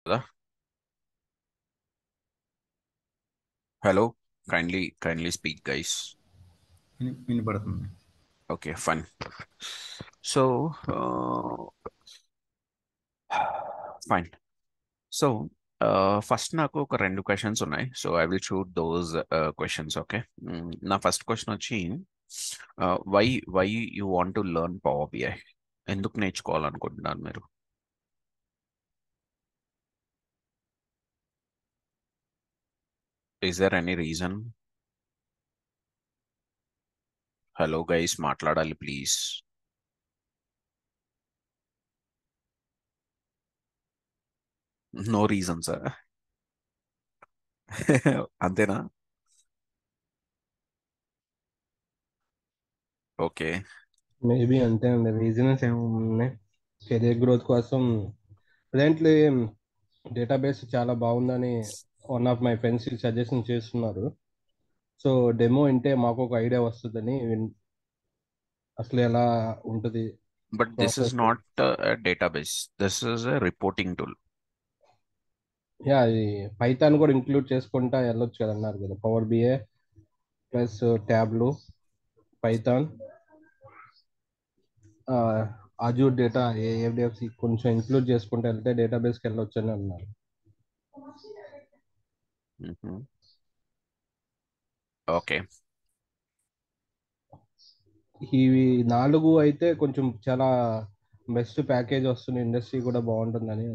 కదా. Hello, kindly speak, guys. వినపడుతుంది. Okay, fine. So, fine. So, first నాకు ఒక రెండు క్వశ్చన్స్ ఉన్నాయి. So I will shoot those questions. Okay, నా ఫస్ట్ క్వశ్చన్ వచ్చి why why you want to learn Power BI? ఎందుకు నేర్చుకోవాలనుకుంటున్నారు మీరు? Is there any reason? Hello guys, మాట్లాడాలి ప్లీజ్. No reason sir. అంతేనా? ఓకే. మేబీ అంతే అండి. రీజన్స్ ఏమున్నాయి? కెరియర్ గ్రోత్ కోసం ప్రజెంట్లీ డేటాబేస్ చాలా బాగుందని one of my friends suggestion చేస్తున్నారు. సో డెమో వింటే మాకు ఒక ఐడియా వస్తుందని అసలు ఎలా ఉంటుంది but this is process. Not database, this is a reporting tool. Yeah, అది పైథాన్ కూడా ఇంక్లూడ్ చేసుకుంటా వెళ్ళొచ్చు కదా అన్నారు కదా. Power BI plus Tableau, Python, Azure data, AFDFC కొంచెం ఇంక్లూడ్ చేసుకుంటూ వెళ్తే డేటాబేస్కి వెళ్ళొచ్చు అని అన్నారు. ఓకే. ఇవి నాలుగు అయితే కొంచెం చాలా బెస్ట్ ప్యాకేజ్ వస్తుంది, ఇండస్ట్రీ కూడా బాగుంటుందని.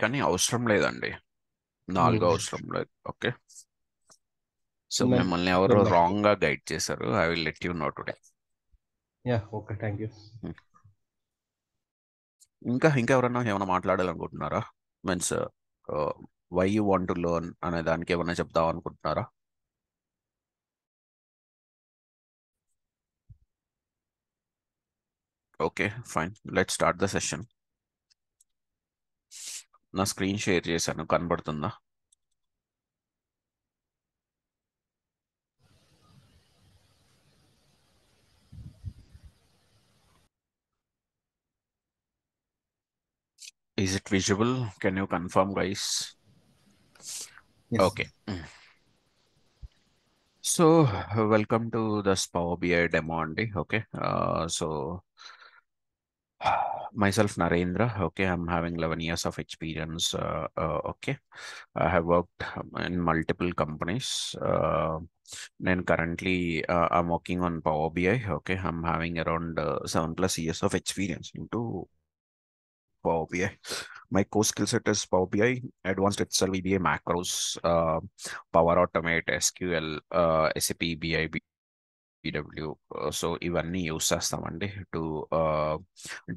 కానీ అవసరం లేదండి, నాలుగు అవసరం లేదు. ఓకే. సో మిమ్మల్ని ఎవరు రాంగ్ గా గైడ్ చేశారు? I will let you know today. Yeah, okay, thank you. ఇంకా ఇంకా ఎవరన్నా ఏమైనా మాట్లాడాలనుకుంటున్నారా? Means why you want to learn అనే దానికి ఏమైనా చెప్దాం అనుకుంటున్నారా? Okay, fine, let start the session. నా స్క్రీన్ షేర్ చేశాను, కనబడుతుందా? Is it visible? Can you confirm guys? Yes. Okay. So welcome to this Power BI demo అండి. Okay. So myself Narendra. Okay, I'm having 11 years of experience. Okay, I have worked in multiple companies. Then currently I'm working on Power BI. Okay, I'm having around 7+ years of experience into Power BI. My core skill set is Power BI, Advanced Excel, VBA, macros, Power Automate, SQL, SAP BI, BW. So ఇవన్నీ use చేస్తామండి to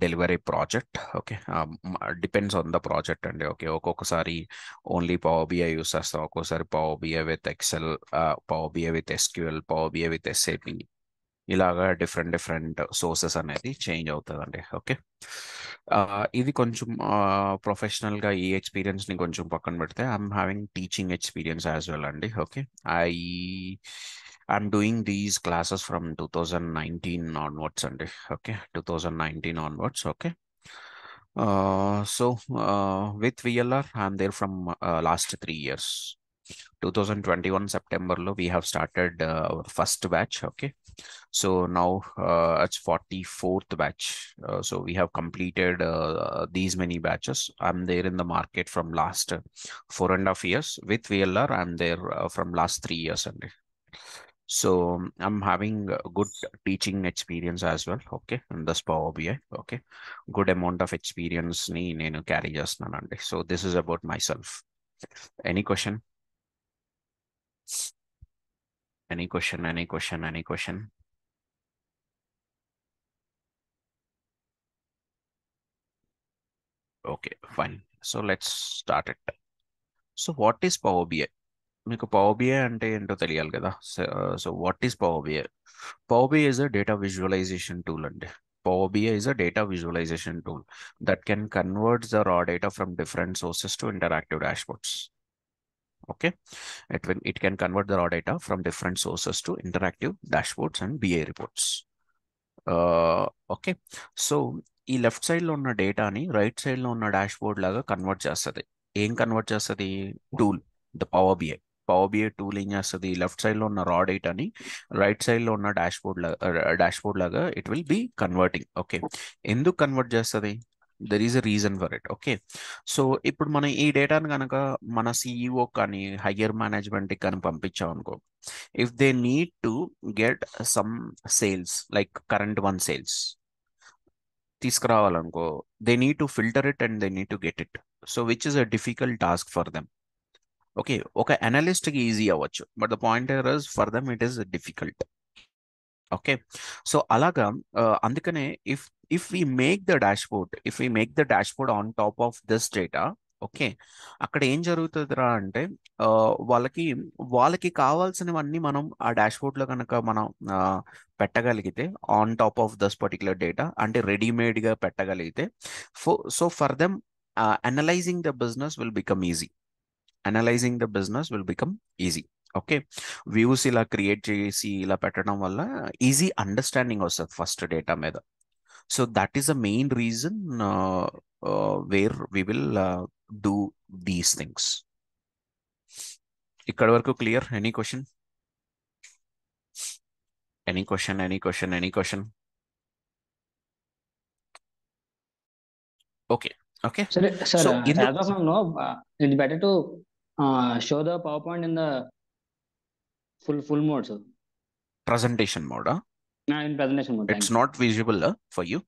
delivery project. Okay, depends on the project అండి. Okay, ఒక్కొక్కసారి only power BI use చేస్తాం, ఒక్కోసారి Power BI with Excel, Power BI with SQL, Power BI with SAP. ఇలాగా different different sources అనేది change అవుతుందండి. Okay. ఇది కొంచెం ప్రొఫెషనల్గా ఈ ఎక్స్పీరియన్స్ని కొంచెం పక్కన పెడితే I'm having teaching experience as well అండి. Okay, I I'm doing these classes from 2019 onwards అండి. Okay, 2019 onwards. Okay. With VLR, I'm there from last 3 years. 2021 September lo we have started our first batch. Okay, so now it's 44th batch. So we have completed these many batches. I'm there in the market from last 4.5 years. With VLR, I'm there from last 3 years only. So I'm having a good teaching experience as well. Okay, in this Power BI. Okay, good amount of experience ని నేను carry చేస్తున్నానండి. So this is about myself. Any question? Any question? Any question? Any question? Okay, fine. So let's start it. So what is Power BI? మీకు Power BI అంటే ఏంటో తెలియాలి కదా. So what is Power BI? Power BI is a data visualisation tool అండి. Power BI is a data visualisation tool that can convert the raw data from different sources to interactive dashboards. Okay, it can convert the raw data from different sources to interactive dashboards and BI reports. Okay, so ఈ left సైడ్లో ఉన్న డేటాని right సైడ్లో ఉన్న dash board లాగా convert చేస్తుంది. ఏం convert చేస్తుంది? Tool, the Power BI. Power BI tool ఏం చేస్తుంది? లెఫ్ట్ సైడ్లో ఉన్న రా డేటాని రైట్ సైడ్లో ఉన్న డాష్ బోర్డ్ లాగా it will B converting. Okay, ఎందుకు కన్వర్ట్ చేస్తుంది? There is a reason for it. Okay, so ఇప్పుడు మనం ఈ డేటాను కనుక మన సిఇఓ కానీ హయ్యర్ మేనేజ్మెంట్కి కానీ పంపించాం అనుకో, if they need to get some sales like current one sales తీసుకురావాలనుకో, they need to filter it and they need to get it, so which is a difficult task for them. Okay, ఒక అనలిస్ట్కి easy అవ్వచ్చు, but the point is for them it is difficult. Okay, so అలాగా అందుకనే if we make the dashboard, if we make the dashboard on top of this data, okay, అక్కడ ఏం జరుగుతుందిరా అంటే ఆ, వాళ్ళకి వాళ్ళకి కావాల్సినవన్నీ మనం ఆ డాష్బోర్డ్లో కనుక మనం ఆ, పెట్టగలిగితే on top of this particular data, అంటే రెడీమేడ్గా పెట్టగలిగితే, so for them analysing the business will become easy. Analysing the business will become easy. Okay, views ఇలా క్రియేట్ చేసి ఇలా పెట్టడం వల్ల ఈజీ అండర్స్టాండింగ్ వస్తుంది ఫస్ట్ డేటా మీద. So that is the main reason where we will do these things. ఇక్కడ వరకు clear? Any question? Any question? Any question? Any question? Okay, okay. Sir, sir, so as of now, no, it's better to show the PowerPoint in the full mode, sir. presentation mode, In presentation mode. it's not visible for you?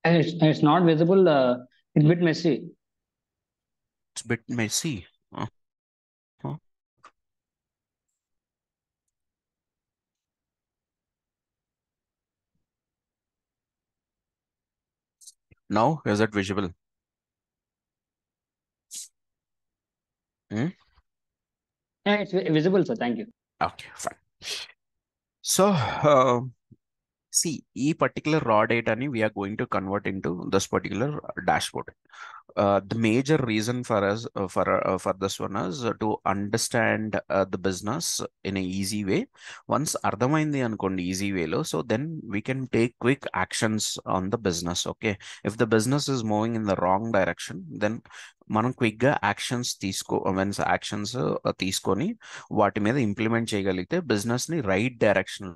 It's not visible. It's a bit messy. It's a bit messy. Huh. Now is it visible? Hmm? Yeah, it's visible, sir. Thank you. Okay, fine. So see, ఈ particular రా డేటాని we are going to convert into this particular dashboard. The major reason for us for this one is to understand the business in a easy way. Once అర్థమైంది అనుకోండి easy వేలో, so then we can take quick actions on the business. Okay, if the business is moving in the wrong direction, then మనం క్విక్గా actions తీసుకొని వాటి మీద implement చేయగలిగితే బిజినెస్ని రైట్ డైరెక్షన్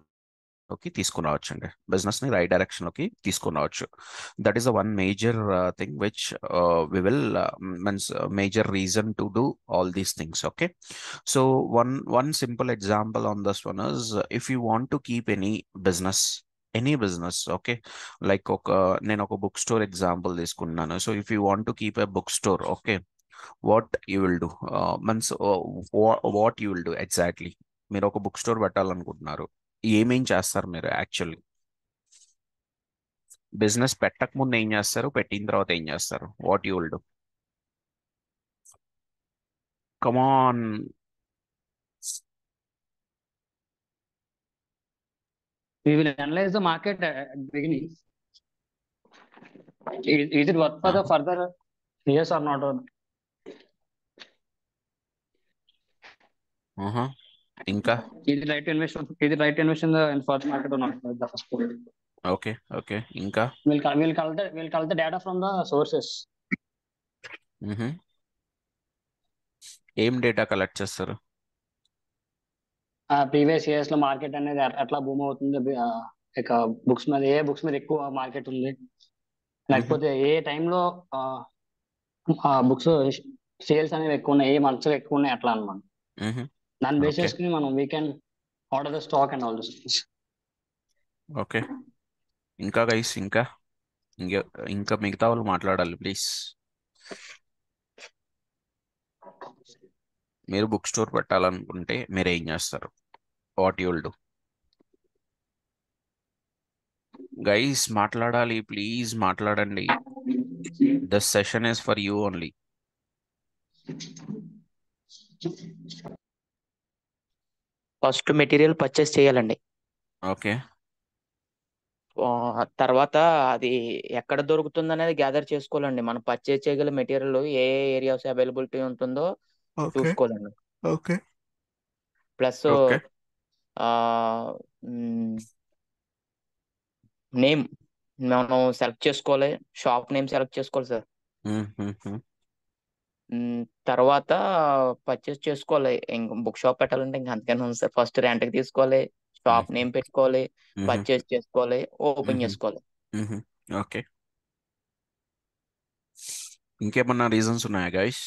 లోకి తీసుకురావచ్చు అండి. బిజినెస్ ని రైట్ డైరెక్షన్ లోకి తీసుకురావచ్చు. That is the one major thing which we will means major reason to do all these things. Okay, so one simple example on this one is, if you want to keep any business, okay, like నేను ఒక book store example తీసుకున్నాను. So if you want to keep a book store, okay, what you will do means what you will do exactly. మీరు ఒక book store పెట్టాలనుకుంటున్నారు, ఏమేం చేస్తారు మీరు? Actually business పెట్టక ముందు ఏం చేస్తారు, పెట్టిన తర్వాత ఏం చేస్తారు? What you will do? Come on. We will analyze the market at the beginning. Is it worth for the further years or not? ఇంకా Is it right to invest? Is it right to invest in the further market or not? The first point. Okay, okay, ఇంకా We'll collect the data from the sources. ఏం data collect చేస్తారు? Previous years లో market అనేది ఎట్లా boom అవుతుంది, ఇక books మీద ఏ books మీద ఎక్కువ మార్కెట్ ఉంది, లేకపోతే ఏ టైంలో బుక్స్ సేల్స్ అనేవి ఎక్కువ ఉన్నాయి, ఏ మంత్స్ ఎక్కువ ఉన్నాయి, అట్లా అనమాట. దాన్ని బేస్ చేసుకుని మనం we can order the stock and all this things. Okay, ఇంకా గైస్, ఇంకా ఇంకా మిగతా వాళ్ళు మాట్లాడాలి ప్లీజ్. మీరు బుక్ స్టోర్ పెట్టాలనుకుంటే మీరు ఏం చేస్తారు? What you will do? Guys మాట్లాడాలి ప్లీజ్, మాట్లాడండి. This session is for you only. First material purchase చేయాలండి. ఓకే, తర్వాత అది ఎక్కడ దొరుకుతుంది అనేది గ్యాదర్ చేసుకోవాలండి. మనం పర్చేస్ చేయగల మెటీరియల్ ఏ ఏరియాస్ అవైలబిలిటీ ఉంటుందో చూసుకోవాలండి. ఓకే, ప్లస్ ఓకే, నేమ్ మనం సెలెక్ట్ చేసుకోవాలి, షాప్ నేమ్ సెలెక్ట్ చేసుకోవాలి సార్. తర్వాత పర్చేస్ చేసుకోవాలి. ఇంక బుక్ షాప్ పెట్టాలంటే ఇంక అంతకన్నా ఉంది సార్. ఫస్ట్ రెంట్కి తీసుకోవాలి, షాప్ నేమ్ పెట్టుకోవాలి, పర్చేస్ చేసుకోవాలి, ఓపెన్ చేసుకోవాలి. ఓకే, ఇంకేమన్నా రీజన్స్ ఉన్నాయా గైస్?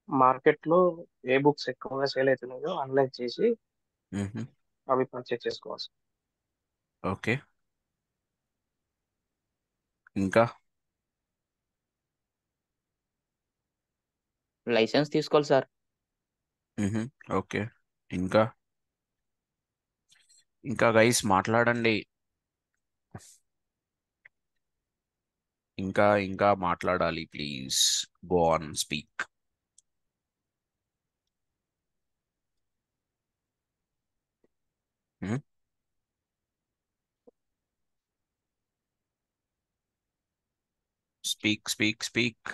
మార్కెట్ లో ఏ బుక్స్ ఎక్కువగా సేల్ అవుతున్నాయో అనలైజ్ చేసి అవి పర్చేస్ చేసుకోవాలి. ఓకే, ఇంకా లైసెన్స్ తీసుకోవాలి సార్. ఓకే, ఇంకా ఇంకా గైస్ మాట్లాడండి, ఇంకా ఇంకా మాట్లాడాలి please. Go on, speak. Speak.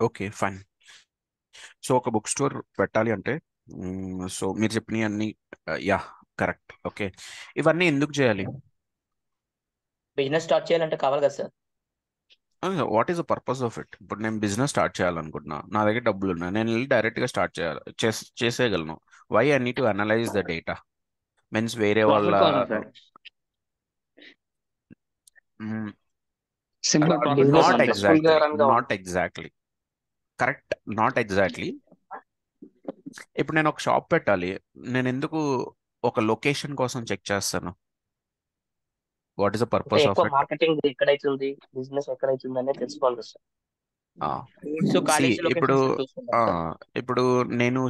Okay, fine. So ఒక బుక్ స్టోర్ పెట్టాలి అంటే సో మీరు చెప్పినవి అన్ని యా కరెక్ట్. ఓకే, ఇవన్నీ ఎందుకు చేయాలి? బిజినెస్ స్టార్ట్ చేయాలంటే కావాలి కదా sir. What is the purpose of it? ఇప్పుడు నేను బిజినెస్ స్టార్ట్ చేయాలనుకుంటున్నా, నా దగ్గర డబ్బులు ఉన్నాయి, నేను వెళ్ళి డైరెక్ట్గా స్టార్ట్ చేసేయగలను. Why I need to analyse the data? Means వేరే వాళ్ళ ప్రాఫిట్ కోసం సార్, సింపుల్ ప్రాఫిట్ కోసం నాట్ అంతే. సక్సెస్ఫుల్ గా రన్ కావాలి. Not exactly correct, not exactly. ఇప్పుడు నేను ఒక షాప్ పెట్టాలి, నేను ఎందుకు ఒక లొకేషన్ కోసం చెక్ చేస్తాను? వాట్ ఈస్ ద అంటే పర్పస్ ఆఫ్ ఎక్కువ ఇట్? మార్కెటింగ్ ఎక్కడైతుంది, బిజినెస్ ఎక్కడైతుంది అనేది తెలుసుకోవాలి సార్. స్కూల్స్, సి కాలేజ్ ఇప్పుడు లొకేషన్స్ చూసుకుంటాం సార్. ఇప్పుడు నేను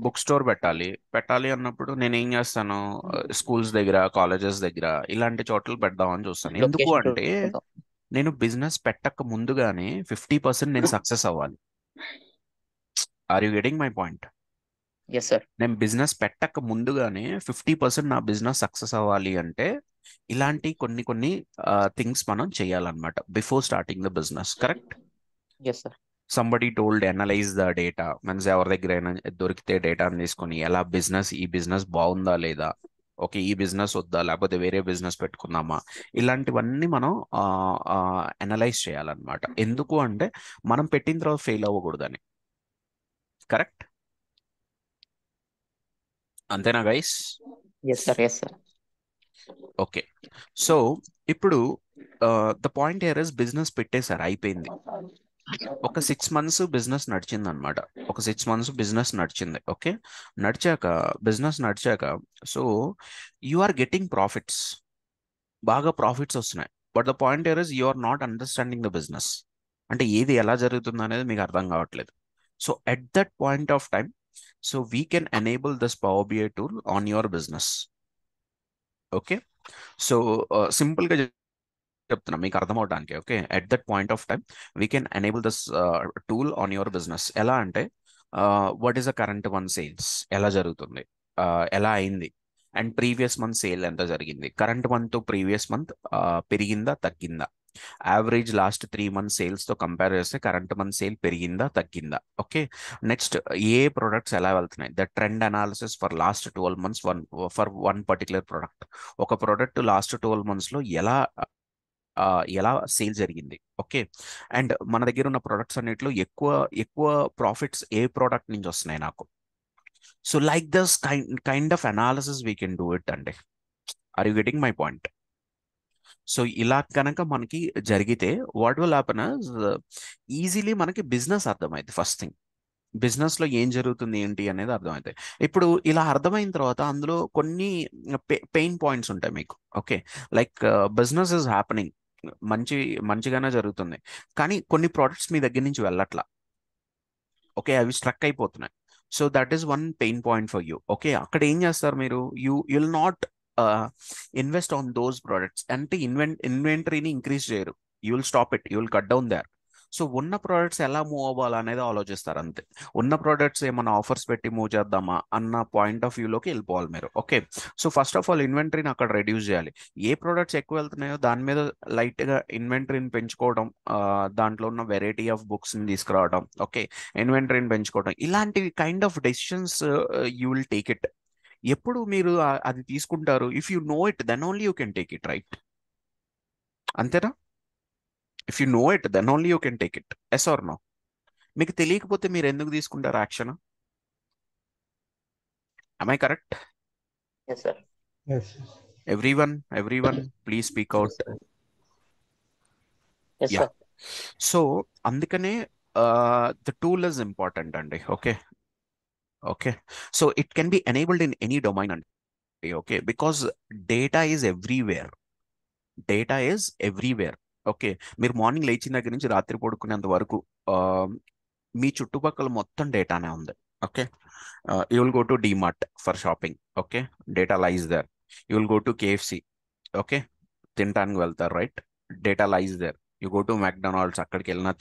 బుక్ స్టోర్ పెట్టాలి అన్నప్పుడు నేను ఏం చేస్తాను? స్కూల్స్ దగ్గర, కాలేజెస్ దగ్గర ఇలాంటి చోట్ల పెడదామని చూస్తాను. ఎందుకు లొకేషన్ అంటే చూసుకుంటాం. నేను బిజినెస్ పెట్టక ముందుగానే 50% నేను సక్సెస్ అవ్వాలి. Are you getting my point? Yes sir. నేను బిజినెస్ పెట్టక ముందుగానే 50% నా బిజినెస్ సక్సెస్ అవ్వాలి అంటే ఇలాంటి కొన్ని థింగ్స్ మనం చేయాలన్నమాట before starting the business. Correct? Yes sir. Somebody told analyse the data. Means ఎవరి దగ్గర అయినా దొరికితే డేటాని తీసుకొని ఎలా ఈ బిజినెస్ బాగుందా లేదా, ఓకే ఈ బిజినెస్ వద్దా, లేకపోతే వేరే బిజినెస్ పెట్టుకుందామా, ఇలాంటివన్నీ మనం అనలైజ్ చేయాలన్నమాట. ఎందుకు అంటే మనం పెట్టిన తర్వాత ఫెయిల్ అవ్వకూడదని. కరెక్ట్? అంతేనా guys? Yes sir. Yes sir. Okay, so ఇప్పుడు the point here is business పెట్టేశారు, అయిపోయింది. ఒక 6 months బిజినెస్ నడిచింది అనమాట. ఒక 6 months బిజినెస్ నడిచింది. ఓకే, బిజినెస్ నడిచాక so you are getting profits, బాగా ప్రాఫిట్స్ వస్తున్నాయి. But the point here is you are not understanding the business. అంటే ఏది ఎలా జరుగుతుంది అనేది మీకు అర్థం కావట్లేదు. So at that point of time so we can enable this Power BI tool on your business. Okay, so సింపుల్గా చెప్తున్నా మీకు అర్థం అవడానికి. Okay, at that point of time we can enable this tool on your business. ఎలా అంటే what is the current one sales ఎలా జరుగుతుంది, ఎలా అయింది, అండ్ ప్రీవియస్ మంత్ సేల్ ఎంత జరిగింది, కరెంట్ మంత్ ప్రీవియస్ మంత్ పెరిగిందా తగ్గిందా, యావరేజ్ లాస్ట్ 3 months సేల్స్ తో కంపేర్ చేస్తే కరెంట్ మంత్ సేల్ పెరిగిందా తగ్గిందా. ఓకే, నెక్స్ట్ ఏ ప్రొడక్ట్స్ ఎలా వెళ్తున్నాయి, the trend analysis for last 12 months for one particular product. ఒక ప్రొడక్ట్ లాస్ట్ 12 months లో ఎలా సేల్ జరిగింది. ఓకే, అండ్ మన దగ్గర ఉన్న ప్రొడక్ట్స్ అన్నిటిలో ఎక్కువ ఎక్కువ ప్రాఫిట్స్ ఏ ప్రోడక్ట్ నుంచి వస్తున్నాయి నాకు. So like this kind of analysis we can do it అండి. Are you getting my point? So ఇలా కనుక మనకి జరిగితే what will happen is easily మనకి బిజినెస్ అర్థమైంది. ఫస్ట్ థింగ్ బిజినెస్ లో ఏం జరుగుతుంది ఏంటి అనేది అర్థమవుతాయి. ఇప్పుడు ఇలా అర్థమైన తర్వాత అందులో కొన్ని పెయిన్ పాయింట్స్ ఉంటాయి మీకు. Okay, like business is happening, మంచిగానే జరుగుతుంది, కానీ కొన్ని ప్రోడక్ట్స్ మీ దగ్గర నుంచి వెళ్ళట్లా. ఓకే, అవి స్ట్రక్ అయిపోతున్నాయి. So that is one pain point for you. Okay, అక్కడ ఏం చేస్తారు మీరు? You will not invest on those products. అంటే ఇన్వెంటరీని ఇంక్రీజ్ చేయరు, you will stop it, you will cut down there. So ఉన్న ప్రోడక్ట్స్ ఎలా మూవ్ అవ్వాలి అనేది ఆలోచిస్తారు అంతే. ఉన్న ప్రోడక్ట్స్ ఏమైనా ఆఫర్స్ పెట్టి మూవ్ చేద్దామా అన్న పాయింట్ ఆఫ్ వ్యూలోకి వెళ్ళిపోవాలి మీరు. Okay, so first of all ఇన్వెంటరీని అక్కడ రెడ్యూస్ చేయాలి. ఏ ప్రోడక్ట్స్ ఎక్కువ వెళ్తున్నాయో దాని మీద లైట్గా ఇన్వెంటరీని పెంచుకోవడం, దాంట్లో ఉన్న వెరైటీ ఆఫ్ బుక్స్ని తీసుకురావడం, ఓకే, ఇన్వెంటరీని పెంచుకోవడం, ఇలాంటివి kind of decisions you will take it. ఎప్పుడు మీరు అది తీసుకుంటారు, if you know it then only you can take it, right? అంతేనా? If you know it then only you can take it, yes or no? మీకు తెలియకపోతే మీరు ఎందుకు తీసుకుంటారు action? am I correct? Yes sir. Yes. Everyone please speak out. Yes Yeah, sir. so అందుకనే the tool is important అండి. Okay, so it can be enabled in any domain అండి. Okay, because data is everywhere. Okay, మీరు morning లేచిన దగ్గర నుంచి రాత్రి పడుకునేంత వరకు మీ చుట్టుపక్కల మొత్తం డేటానే ఉంది. Okay, you will go to DMart for shopping, okay, data lies there. You will go to KFC, okay, తినడానికి వెళ్తారు, right? Data lies there. You go to McDonald's, అక్కడికి వెళ్ళిన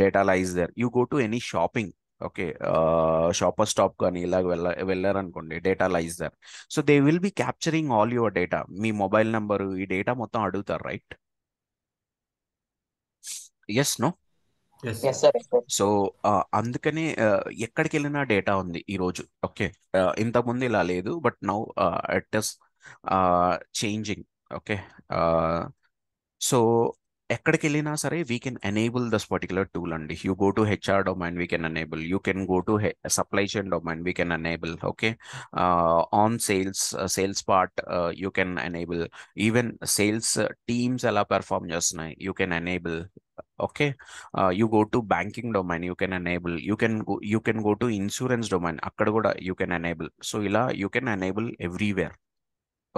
data lies there. You go to any shopping, okay, Shopper Stop కానీ ఇలాగ వెళ్ళారనుకోండి, data lies there. So they will be capturing all your data. మీ mobile number, ఈ data మొత్తం అడుగుతారు, right? Yes, no? Yes sir. Yes sir. So అందుకని ఎక్కడికి వెళ్ళినా డేటా ఉంది ఈరోజు. ఓకే, ఇంతకుముందు ఇలా లేదు, but now it is changing. Okay, so ఎక్కడికి వెళ్ళినా సరే we can enable this particular tool అండి. You go to HR domain, we can enable. You can go to supply chain domain, we can enable. Okay, on sales part you can enable. Even sales teams ఎలా perform చేస్తున్నాయి, you can enable. Okay, you go to banking domain, you can enable. You can go to insurance domain, అక్కడ కూడా you can enable. So ఇలా you can enable everywhere.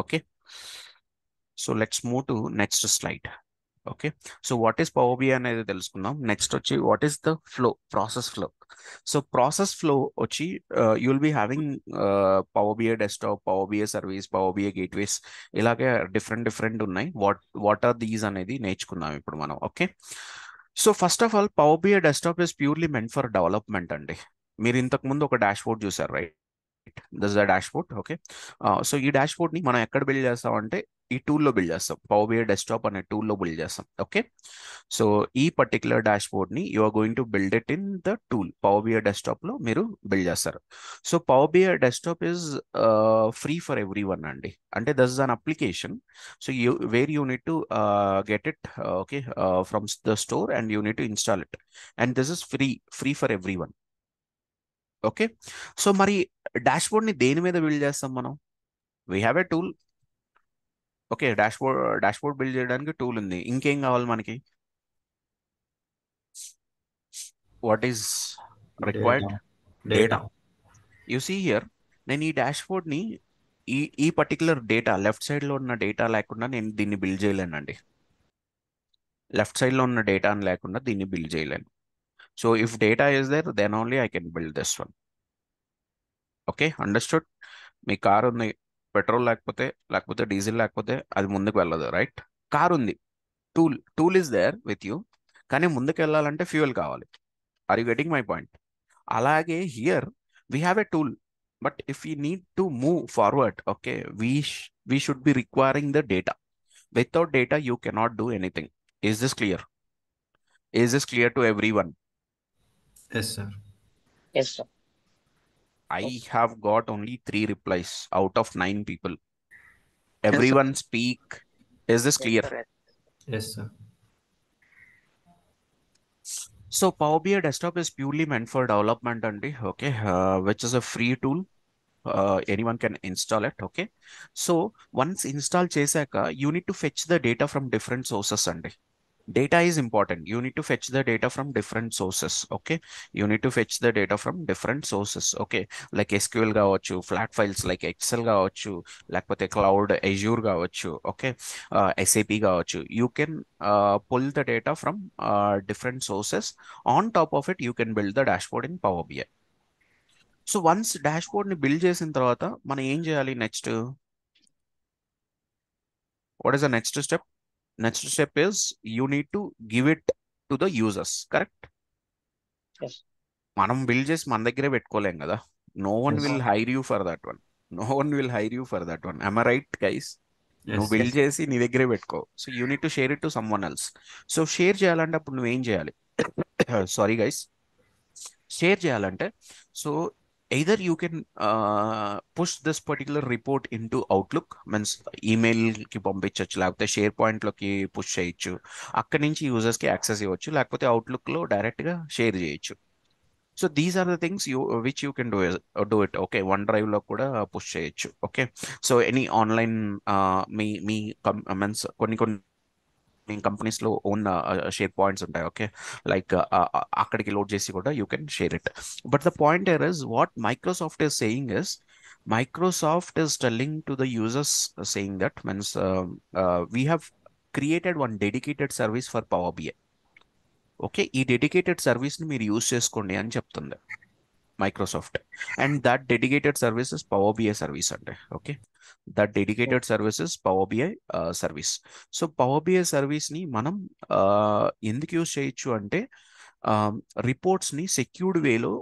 Okay, so let's move to next slide. Okay, so what is Power BI అనేది తెలుసుకుందాం. Next వచ్చి what is the process flow. So process flow వచ్చి you will be having Power BI desktop, Power BI service, Power BI gateways, ఇలాగే different ఉన్నాయి. What are these అనేది నేర్చుకుందాం ఇప్పుడు మనం. Okay, so first of all Power BI desktop is purely meant for development అండి. మీరు ఇంతకు ముందు ఒక డాష్ బోర్డ్ చూసారు, right? This the dashboard. Okay, so ఈ డాష్ బోర్డ్ ని మనం ఎక్కడ బిల్డ్ చేస్తామంటే ఈ టూల్లో బిల్డ్ చేస్తాం. పవర్ బిఐ డెస్క్టాప్ అనే టూల్లో బిల్డ్ చేస్తాం. ఓకే, సో ఈ పర్టికులర్ డాష్ బోర్డ్ ని you are going to build it in the tool. Power BI Desktop లో మీరు బిల్డ్ చేస్తారు. So Power BI desktop is free for everyone అండి. అంటే this is an application. So where you need to get it, okay, from the store and you need to install it. And this is free for everyone. Okay, so మరి dashboard ని దేని మీద build చేస్తాం మనం? We have a tool. Okay, dashboard build చేయడానికి tool ఉంది. ఇంకేం కావాలి మనకి? What is required? Data. You see here, నేను ఈ డాష్బోర్డ్ ని ఈ పర్టికులర్ డేటా లెఫ్ట్ సైడ్ లో ఉన్న డేటా లేకుండా నేను దీన్ని బిల్డ్ చేయలేనండి. లెఫ్ట్ సైడ్ లో ఉన్న డేటా లేకుండా దీన్ని బిల్డ్ చేయలేను. So if data is there then only I can build this one. Okay, understood? మీ కార్ ఉంది, పెట్రోల్ లేకపోతే డీజిల్ లేకపోతే అది ముందుకు వెళ్ళదు, రైట్? కార్ ఉంది, tool is there with you, కానీ ముందుకు వెళ్ళాలంటే ఫ్యూయల్ కావాలి. Are you getting my point? అలాగే here we have a tool, but if you need to move forward, okay, we should be requiring the data. Without data you cannot do anything. Is this clear? Is this clear to everyone? Yes, sir. Yes sir. I have got only 3 replies out of 9 people. Yes, sir. Everyone speak. Is this clear? Yes, sir. So Power BI Desktop is purely meant for development only, okay, which is a free tool. Anyone can install it, okay. So once install chesaka, you need to fetch the data from different sources andi. Data is important. You need to fetch the data from different sources, okay. You need to fetch the data from different sources, okay, like SQL కావచ్చు, flat files like Excel కావచ్చు, లేకపోతే cloud Azure కావచ్చు, okay, SAP కావచ్చు. You can pull the data from different sources. On top of it, you can build the dashboard in Power BI. So once dashboard ని build చేసిన తర్వాత మనం ఏం చేయాలి next? What is the next step? Next step is you need to give it to the users, correct? Yes. మనం బిల్డ్ చేసి మన దగ్గరే పెట్టుకోలేం కదా. No one Yes. Will hire you for that one. No one will hire you for that one. I right guys? నువ్వు Yes. Build చేసి నీ దగ్గరే పెట్టుకో. So you need to share it to someone else. So share చేయాలంటే అప్పుడు నువ్వేం చేయాలి? Sorry guys, share చేయాలంటే so either you can push this particular report into Outlook, means ఈమెయిల్కి పంపించవచ్చు, లేకపోతే షేర్ పాయింట్లోకి పుష్ చేయొచ్చు, అక్కడి నుంచి యూజర్స్కి యాక్సెస్ ఇవ్వచ్చు, లేకపోతే అవుట్లుక్లో డైరెక్ట్గా షేర్ చేయొచ్చు. So these are the things which you can do it. Okay, OneDrive లో కూడా పుష్ చేయొచ్చు. ఓకే, సో ఎనీ ఆన్లైన్ మీ మీ మీన్స్ కొన్ని కంపెనీస్ లో ఓన్ షేర్ పాయింట్స్ ఉంటాయి. ఓకే, లైక్ అక్కడికి లోడ్ చేసి కూడా you can share it. But the point here is what Microsoft is saying is, Microsoft is telling to the users, saying that means we have created one dedicated service for Power BI. Okay, ఈ dedicated సర్వీస్ని మీరు use చేసుకోండి అని చెప్తుంది Microsoft. And that dedicated services Power BI service అంటే. Okay, that dedicated services Power BI service. So Power BI సర్వీస్ని మనం ఎందుకు యూజ్ చేయొచ్చు అంటే రిపోర్ట్స్ని సెక్యూర్డ్ వేలో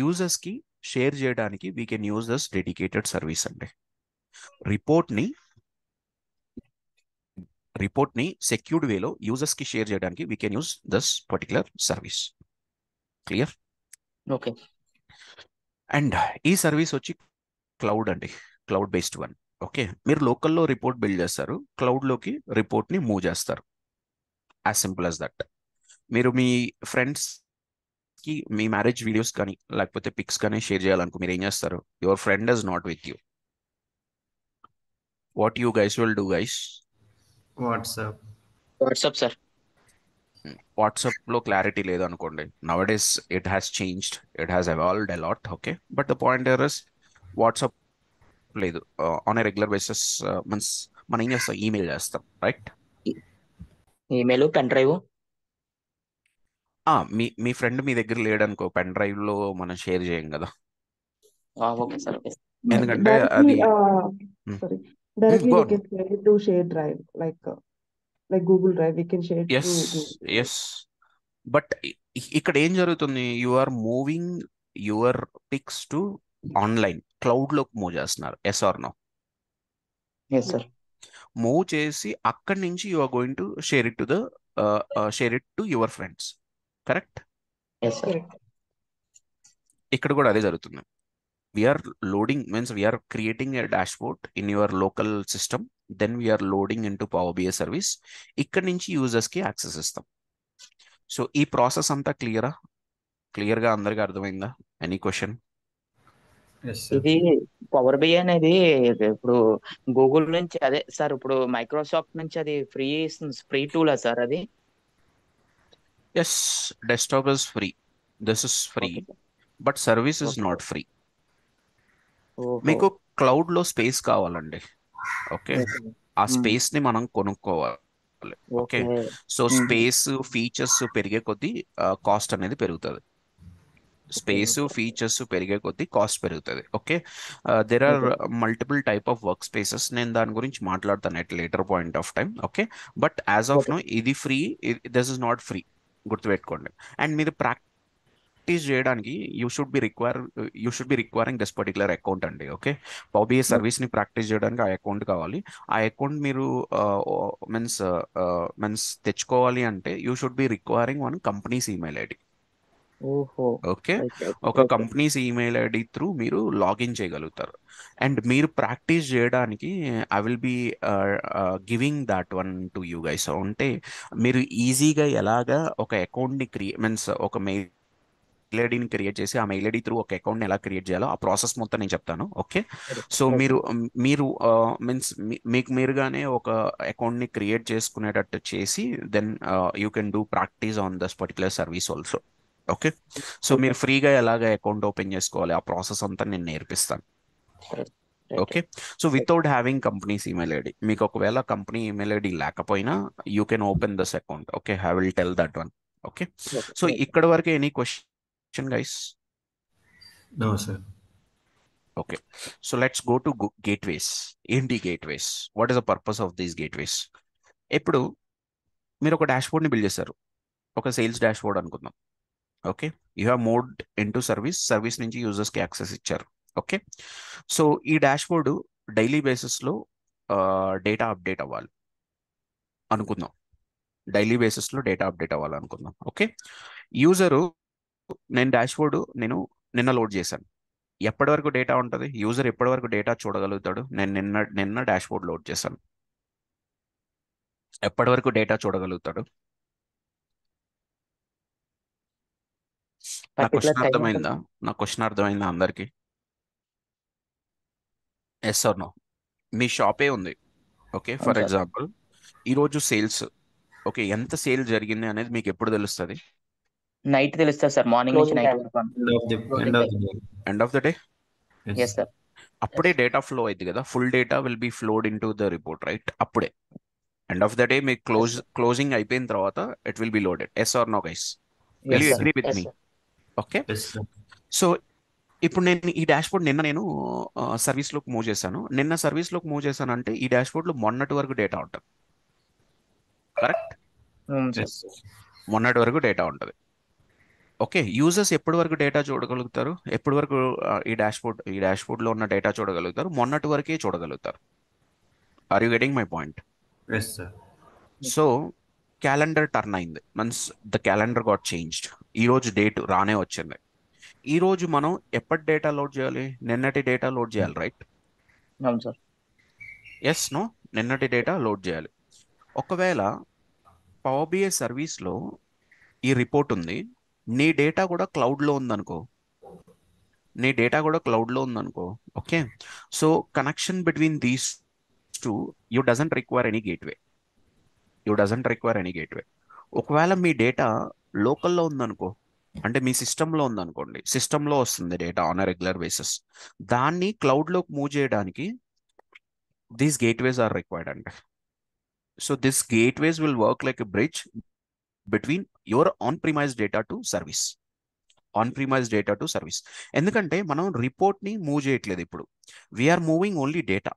యూజర్స్కి షేర్ చేయడానికి we can use this dedicated service అండి. రిపోర్ట్ని సెక్యూర్డ్ వేలో యూజర్స్కి షేర్ చేయడానికి we can use this particular service. Clear? Okay. And ఈ సర్వీస్ వచ్చి క్లౌడ్ అండి, క్లౌడ్ బేస్డ్ వన్. ఓకే, మీరు లోకల్లో రిపోర్ట్ బిల్డ్ చేస్తారు, క్లౌడ్లోకి రిపోర్ట్ని మూవ్ చేస్తారు. As simple as that. మీరు మీ ఫ్రెండ్స్కి మీ మ్యారేజ్ వీడియోస్ కానీ లేకపోతే పిక్స్ కానీ షేర్ చేయాలనుకో, మీరు ఏం చేస్తారు? Your friend is not with you. What you guys will do guys? WhatsApp. WhatsApp sir. వాట్సాప్లో క్లారిటీ లేదనుకోండి, nowadays it has changed, it has evolved a lot. Okay, but the point is WhatsApp లేదు on a regular basis. Means మనం ఏం చేస్తాం? Email చేస్తాం, right? Email, pen drive. మీ మీ friend మీ దగ్గర లేడనుకో, పెన్ డ్రైవ్ లో మనం షేర్ చేయం కదా. Okay sir. ఓకే. ఎందుకంటే Directly, అది sorry, directly go we can share it to share drive, like Google Drive, we can share it yes through Google Drive. Yes. But ఇక్కడ ఏం జరుగుతుంది? You are moving your pics to online cloud లోకి move చేస్తున్నారు. Yes or no? Yes sir. Move చేసి అక్కడి నుంచి you are going to share it to the your friends, correct? Yes sir. Correct. ఇక్కడ కూడా అదే జరుగుతుంది. We are loading, means we are creating a dashboard in your local system, then we are loading into Power BI service. ఇక్కడ నుంచి users కి access ఇస్తాం. So ఈ process అంతా క్లియర్ గా అందరికి అర్థమైందా? Any question? Yes, sir. ఇది పవర్ బిఐ అనేది ఇప్పుడు గూగుల్ నుంచి, అదే సార్ ఇప్పుడు మైక్రోసాఫ్ట్ నుంచి అది ఫ్రీ టూలా సార్ అది? Yes, desktop is free, this is free, okay sir. But service is okay. Not free. ఓహో. మీకు క్లౌడ్ లో స్పేస్ కావాలండి. Okay, okay. ఆ స్పేస్ ని మనం కొనుక్కోవాలి. Okay, okay. So space features పెరిగే కొద్దీ కాస్ట్ అనేది పెరుగుతుంది. Space okay. ఫీచర్స్ పెరిగే కొద్దీ కాస్ట్ పెరుగుతుంది. Okay, there are okay. Multiple type of workspaces. నేను దాని గురించి మాట్లాడతాను at later point of time. Okay, but as of okay. No ఇది free, this is not free, గుర్తుపెట్టుకోండి. అండ్ మీరు ప్రాక్టీస్ చేయడానికి you should be requiring this particular account అండి. Okay, Power BI service ని ప్రాక్టీస్ చేయడానికి ఆ అకౌంట్ కావాలి. ఆ అకౌంట్ మీరు మీన్స్ తెచ్చుకోవాలి అంటే you should be requiring one company's email ID. ఓహో. Okay, okay. ఒక okay. Company's email ID through మీరు లాగిన్ చేయగలుగుతారు. అండ్ మీరు ప్రాక్టీస్ చేయడానికి I will be giving that one to you guys. అంటే మీరు ఈజీగా ఎలాగా ఒక అకౌంట్ని మీన్స్ ఒక మెయిల్ ఐడిని క్రియేట్ చేసి ఆ మెయిల్ ఐడి త్రూ ఒక అకౌంట్ని ఎలా క్రియేట్ చేయాలో ఆ ప్రాసెస్ మొత్తం నేను చెప్తాను. Okay, so okay. మీరు మీన్స్ మీకు మీరుగానే ఒక అకౌంట్ని క్రియేట్ చేసుకునేటట్టు చేసి then you can do practice on this particular service also. Okay, so okay. మీరు ఫ్రీగా ఎలాగ అకౌంట్ ఓపెన్ చేసుకోవాలి ఆ ప్రాసెస్ అంతా నేను నేర్పిస్తాను. Right. Okay, so without having companies email ID, మీకు ఒకవేళ కంపెనీ ఈమెయిల్ ఐడి లేకపోయినా you can open this account. Okay, I will tell that one. Okay, okay. So ఇక్కడ వరకు any question guys? No, sir. Okay, so let's go to gateways. ఏంటి gateways? What is the purpose of these gateways? ఇప్పుడు మీరు ఒక డాష్బోర్డ్ని build చేశారు. ఒక sales dashboard అనుకుందాం. Okay, you have moved into service నుంచి యూజర్స్కి యాక్సెస్ ఇచ్చారు. ఓకే, సో ఈ డాష్ బోర్డు డైలీ బేసిస్లో డేటా అప్డేట్ అవ్వాలి అనుకుందాం. డైలీ బేసిస్లో డేటా అప్డేట్ అవ్వాలనుకుందాం. ఓకే, యూజరు నేను డాష్ బోర్డు నిన్న లోడ్ చేశాను. ఎప్పటి వరకు డేటా ఉంటుంది? యూజర్ ఎప్పటి వరకు డేటా చూడగలుగుతాడు? నేను నిన్న డాష్ బోర్డ్ లోడ్ చేశాను. ఎప్పటి వరకు డేటా చూడగలుగుతాడు? నా పర్టికులర్ క్వశ్చన్ టైం అర్థమైందా? నా క్వశ్చన్ అర్థమైందా అందరికి? Yes or no? మీ షాపే ఉంది. ఓకే, అవును ఫర్ సార్. ఎగ్జాంపుల్ ఈరోజు సేల్స్, ఓకే, ఎంత సేల్ జరిగింది అనేది మీకు ఎప్పుడు తెలుస్తుంది? నైట్ తెలుస్తుంది సార్, మార్నింగ్ నుంచి క్లోజింగ్ నైట్ టైం. వరకు End of the day. End of the day. Yes. Yes sir. అప్పుడే డేటా ఫ్లో అయింది కదా, full data will be flowed into the report, right? అప్పుడే ఎండ్ ఆఫ్ ద డే మీకు closing అయిపోయిన తర్వాత it will be loaded. Yes or no guys? Will yes you sir. Agree with Yes, me? sir. Okay, Yes, sir. So ఇప్పుడు నేను ఈ dash board నేను సర్వీస్లోకి move చేశాను. నిన్న సర్వీస్లోకి మూవ్ చేశానంటే ఈ డాష్ బోర్డ్లో మొన్నటి వరకు డేటా ఉంటుంది. కరెక్ట్? అవును సార్. Yes, sir. మొన్నటి వరకు డేటా ఉంటుంది. ఓకే, యూజర్స్ ఎప్పటి వరకు డేటా చూడగలుగుతారు? ఎప్పటి వరకు ఈ డాష్ బోర్డ్లో ఉన్న డేటా చూడగలుగుతారు? మొన్నటి వరకే చూడగలుగుతారు. Are you getting my point? Yes, sir. So calendar turn అయింది, means the calendar got changed. ఈరోజు డేట్ రానే వచ్చింది. ఈరోజు మనం ఎప్పటి డేటా లోడ్ చేయాలి? నిన్నటి డేటా లోడ్ చేయాలి, రైట్? అవును సార్. Yes no? నిన్నటి డేటా లోడ్ చేయాలి. ఒకవేళ పవర్ బిఐ సర్వీస్లో ఈ రిపోర్ట్ ఉంది, నీ డేటా కూడా క్లౌడ్లో ఉందనుకో. Okay, so connection between these two you doesn't require any gateway. ఒకవేళ మీ డేటా లోకల్లో ఉందనుకో, అంటే మీ సిస్టంలో ఉందనుకోండి, సిస్టంలో వస్తుంది data on a regular basis, దాన్ని క్లౌడ్లోకి మూవ్ చేయడానికి దీస్ గేట్వేస్ ఆర్ రిక్వైర్డ్ అండి. So this gateways will work like a bridge between your on premise data to service. ఎందుకంటే మనం రిపోర్ట్ని మూవ్ చేయట్లేదు ఇప్పుడు, we're moving only data.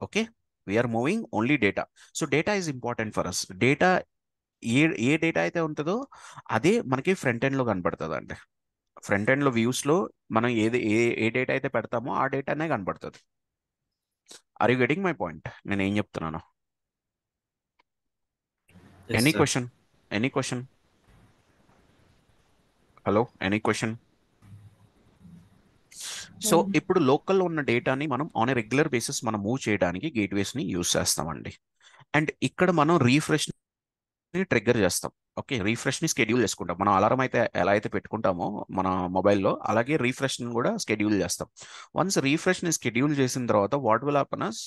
Okay, we're moving only data. So data is important for us. Data ఏ data అయితే ఉంటుందో అదే మనకి ఫ్రంట్ ఎండ్లో కనపడుతుంది అండి. ఫ్రంట్ ఎండ్లో వ్యూస్లో మనం ఏ డేటా అయితే పెడతామో ఆ డేటానే కనపడుతుంది. Are you getting my point? నేను ఏం చెప్తున్నాను? Yes, any sir. Question? Hello, any question? So ఇప్పుడు లోకల్లో ఉన్న డేటాని మనం ఆన్ ఎ రెగ్యులర్ బేసిస్ మనం మూవ్ చేయడానికి గేట్వేస్ని యూజ్ చేస్తామండి. అండ్ ఇక్కడ మనం రీఫ్రెష్ని ట్రిగ్గర్ చేస్తాం. ఓకే, రీఫ్రెష్ని స్కెడ్యూల్ చేసుకుంటాం. మనం అలారం అయితే ఎలా అయితే పెట్టుకుంటామో మన మొబైల్లో, అలాగే రీఫ్రెష్ని కూడా స్కెడ్యూల్ చేస్తాం. వన్స్ రీఫ్రెష్ని స్కెడ్యూల్ చేసిన తర్వాత what will happen us,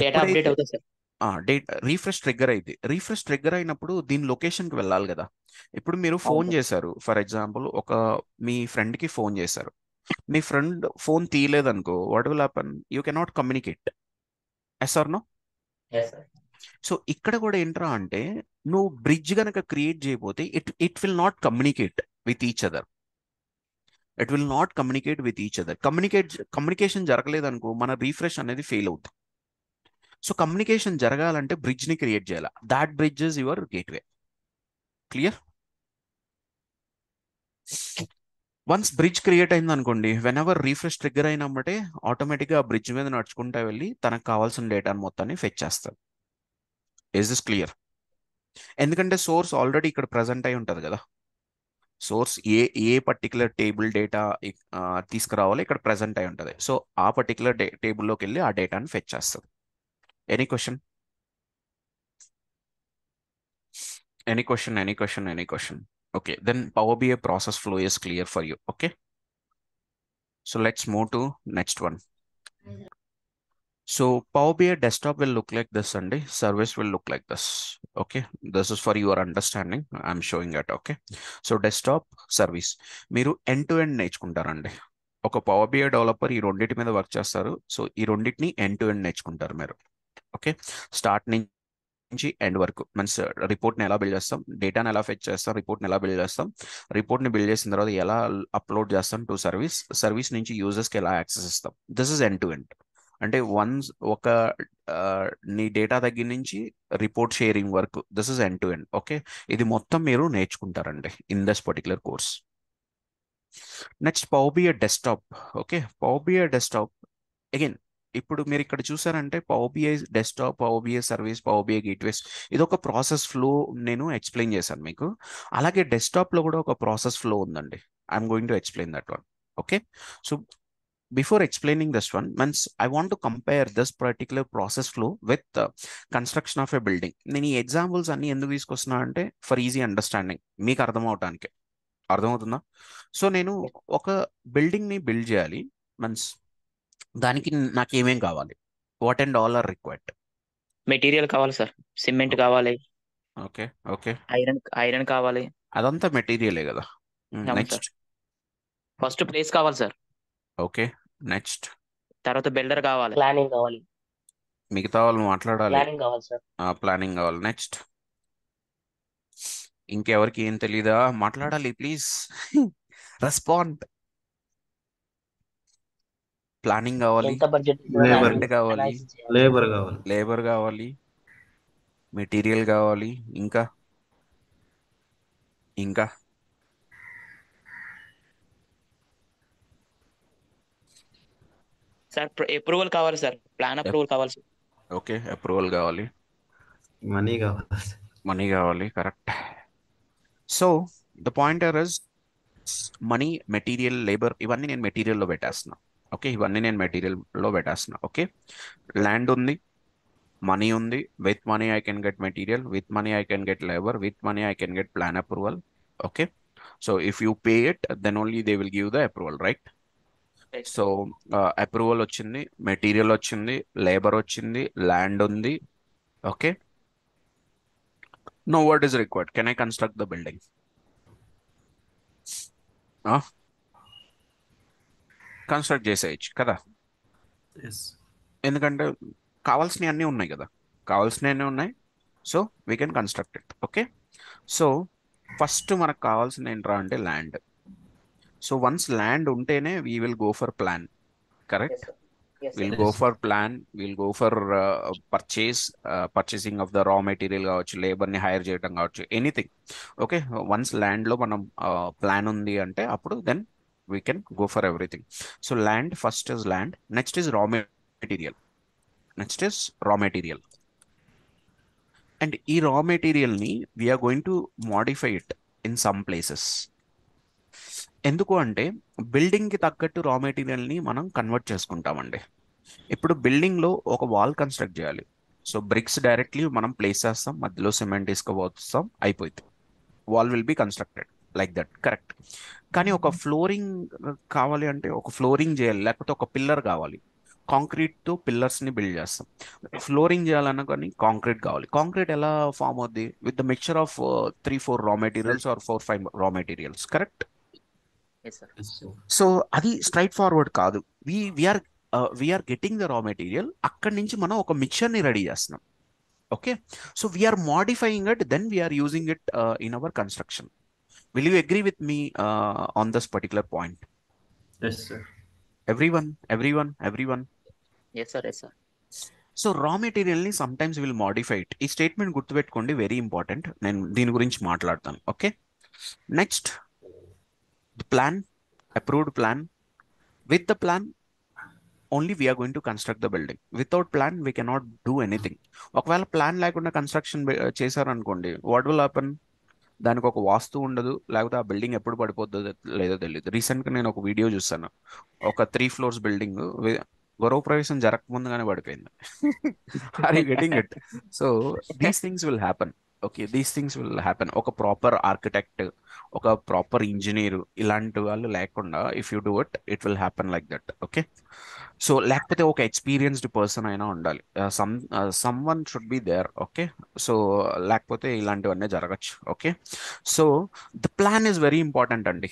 data update అవుతుంది సార్. రీఫ్రెష్ ట్రిగ్గర్ అయింది. రీఫ్రెష్ ట్రిగ్గర్ అయినప్పుడు దీని లొకేషన్కి వెళ్ళాలి కదా. ఇప్పుడు మీరు ఫోన్ అవును. చేశారు, ఫర్ ఎగ్జాంపుల్ మీ ఫ్రెండ్కి ఫోన్ చేశారు. మీ ఫ్రెండ్ ఫోన్ తీయలేదనుకో, what will happen? You cannot communicate. Yes or no? Yes sir. So ఇక్కడ కూడా ఏంట్రా అంటే, నువ్వు బ్రిడ్జ్ కనుక క్రియేట్ చేయబోతే it will not communicate with each other. Communication జరగలేదనుకో, మన రీఫ్రెష్ అనేది ఫెయిల్ అవుతుంది. సో కమ్యూనికేషన్ జరగాలంటే బ్రిడ్జ్ని క్రియేట్ చేయాలి. That bridge is your gateway. Clear? Once bridge create అయింది అనుకోండి, వెన్ ఎవర్ రీఫ్రెష్ ట్రిగ్గర్ అయినమ్మటే ఆటోమేటిక్గా ఆ బ్రిడ్జ్ మీద నడుచుకుంటా వెళ్ళి తనకు కావాల్సిన డేటాను మొత్తాన్ని ఫెచ్ చేస్తారు. Is this clear? ఎందుకంటే సోర్స్ ఆల్రెడీ ఇక్కడ ప్రజెంట్ అయి ఉంటుంది కదా. సోర్స్ ఏ పర్టికులర్ టేబుల్ డేటా తీసుకురావాలి, ఇక్కడ ప్రజెంట్ అయి ఉంటుంది. సో ఆ పర్టికులర్ టేబుల్లోకి వెళ్ళి ఆ డేటాని ఫెచ్ చేస్తుంది. Any question? Okay, then Power BI process flow is clear for you. Okay, so let's move to next one. So Power BI desktop will look like this and service will look like this. Okay, this is for your understanding. I'm showing it. Okay, so desktop, service, మీరు end to end నేర్చుకుంటారండి. ఒక Power BI developer ఈ రెండింటి మీద work చేస్తారు. So ఈ రెండింటిని end to end నేర్చుకుంటారు మీరు. ఓకే, స్టార్ట్ నుంచి ఎండ్ వరకు. మీన్స్ రిపోర్ట్ని ఎలా బిల్డ్ చేస్తాం, డేటాని ఎలా ఫెచ్ చేస్తాం, రిపోర్ట్ని ఎలా బిల్డ్ చేస్తాం, రిపోర్ట్ని బిల్డ్ చేసిన తర్వాత ఎలా అప్లోడ్ చేస్తాం టు సర్వీస్ నుంచి యూజర్స్కి ఎలా యాక్సెస్ ఇస్తాం. This is end to end. అంటే వన్స్ ఒక నీ డేటా దగ్గర నుంచి రిపోర్ట్ షేరింగ్ వరకు, this is end to end. Okay, ఇది మొత్తం మీరు నేర్చుకుంటారండి in this particular course. Next Power BI desktop. Okay, Power BI desktop again ఇప్పుడు మీరు ఇక్కడ చూసారంటే Power BI desktop, Power BI service, Power BI gateways, ఇది ఒక ప్రాసెస్ ఫ్లో నేను ఎక్స్ప్లెయిన్ చేశాను మీకు. అలాగే డెస్క్టాప్లో కూడా ఒక ప్రాసెస్ ఫ్లో ఉందండి. I'm going to explain that one. Okay, so before explaining this one means I want to compare this particular process flow with construction of a building. నేను ఈ examples అన్ని ఎందుకు తీసుకొస్తున్నా అంటే ఫర్ ఈజీ అండర్స్టాండింగ్, మీకు అర్థమవటానికి. అర్థమవుతుందా? So నేను ఒక బిల్డింగ్ని build చేయాలి మీన్స్ దానికి నాకు ఏమేం కావాలి, what and all are required. Material కావాలి సార్, సిమెంట్ కావాలి, ఓకే ఓకే, ఐరన్ కావాలి. అదంతా మెటీరియలే కదా. అవును సార్. నెక్స్ట్ ఫస్ట్ ప్లేస్ కావాలి సార్, ఓకే, నెక్స్ట్ తర్వాత బిల్డర్ కావాలి, ప్లానింగ్ కావాలి, మిగతా వాళ్ళు మాట్లాడాలి, ప్లానింగ్ కావాలి సార్. ప్లానింగ్ కావాలి. నెక్స్ట్ ఇంకెవరికి ఏం తెలీదా? మాట్లాడాలి ప్లీజ్, రెస్పాండ్. ప్లానింగ్ కావాలి, ఎంత బడ్జెట్ లేబర్ ల్యాండ్ కావాలి, లేబర్ కావాలి. లేబర్ కావాలి, మెటీరియల్ కావాలి, ఇంకా ఇంకా సార్ అప్రూవల్ కావాలి సార్, ప్లాన్ అప్రూవల్ కావాలి సార్. ఓకే, అప్రూవల్ కావాలి, మనీ కావాలి. మనీ కావాలి, correct. So the pointer is money, material, labour, ఇవన్నీ నేను మెటీరియల్లో పెట్టేస్తున్నా. ఓకే, ఇవన్నీ నేను మెటీరియల్లో పెట్టేస్తున్నా. ఓకే, ల్యాండ్ ఉంది, మనీ ఉంది, with money I can get material, with money I can get labour, with money I can get plan approval. Okay, so if you pay it then only they will give the approval, right? So approval వచ్చింది, material వచ్చింది, labour వచ్చింది, land ఉంది. Okay, no what is required, can I construct the building? Construct చేసేయచ్చు కదా, Yes. ఎందుకంటే కావాల్సినవి అన్నీ ఉన్నాయి కదా, కావాల్సినవి ఉన్నాయి. So we can construct it. Okay, so first మనకు కావాల్సిన ఏంట్రా అంటే ల్యాండ్. సో వన్స్ ల్యాండ్ ఉంటేనే we will go for plan, correct? Will go for plan, will go for purchasing of the raw material కావచ్చు, లేబర్ని హైర్ చేయడం కావచ్చు, anything. Okay, once ల్యాండ్లో మనం ప్లాన్ ఉంది అంటే అప్పుడు then we can go for everything. So land, first is land, next is raw material, next is raw material. And ఈ raw material ని we are going to modify it in some places. ఎందుకు అంటే building కి తగ్గట్టు raw material ని మనం convert చేసుకుంటామండి. ఇప్పుడు బిల్డింగ్ లో ఒక వాల్ కన్స్ట్రక్ట్ చేయాలి. సో బ్రిక్స్ డైరెక్ట్లీ మనం ప్లేస్ చేస్తాం, మధ్యలో సిమెంట్ తీసుకుపోతాం, అయిపోయింది, wall will be constructed like that, correct? కానీ ఒక ఫ్లోరింగ్ కావాలి అంటే ఒక ఫ్లోరింగ్ చేయాలి, లేకపోతే ఒక పిల్లర్ కావాలి, కాంక్రీట్తో పిల్లర్స్ని బిల్డ్ చేస్తాం. ఫ్లోరింగ్ చేయాలన్నా కానీ కాంక్రీట్ కావాలి. కాంక్రీట్ ఎలా ఫామ్ అవుద్ది? విత్ ద మిక్చర్ ఆఫ్ 3-4 రా materials are 4-5 raw materials, correct? Yes, sir. So అది స్ట్రైట్ ఫార్వర్డ్ కాదు. We're getting the raw material, అక్కడి నుంచి మనం ఒక మిక్చర్ని రెడీ చేస్తున్నాం. Okay, so we're modifying it, then we're using it in our construction. Will you agree with me on this particular point? Yes, sir. Everyone? Yes sir, yes sir. So raw మెటీరియల్ని sometimes will modify it. ఈ statement గుర్తుపెట్టుకోండి, very important. నేను దీని గురించి మాట్లాడతాను. Okay, next the plan, approved plan. With the plan only we're going to construct the building. Without plan we cannot do anything. ఒకవేళ plan లేకుండా construction చేశారనుకోండి, what will happen? దానికి ఒక వాస్తు ఉండదు, లేకపోతే ఆ బిల్డింగ్ ఎప్పుడు పడిపోద్దో లేదో తెలియదు. రీసెంట్గా నేను ఒక వీడియో చూసాను, ఒక 3 floors బిల్డింగ్ గృహప్రవేశం జరగకముందుగానే పడిపోయింది. Are you getting it? So these things will happen. Okay, these things will happen. ఒక ప్రాపర్ ఆర్కిటెక్ట్, ఒక ప్రాపర్ ఇంజనీర్, ఇలాంటి వాళ్ళు లేకుండా if you do it, it will happen like that. Okay, so లేకపోతే ఒక ఎక్స్పీరియన్స్డ్ పర్సన్ అయినా ఉండాలి, someone should be there. Okay, so లేకపోతే ఇలాంటివన్నీ జరగచ్చు. Okay, so the plan is very important అండి.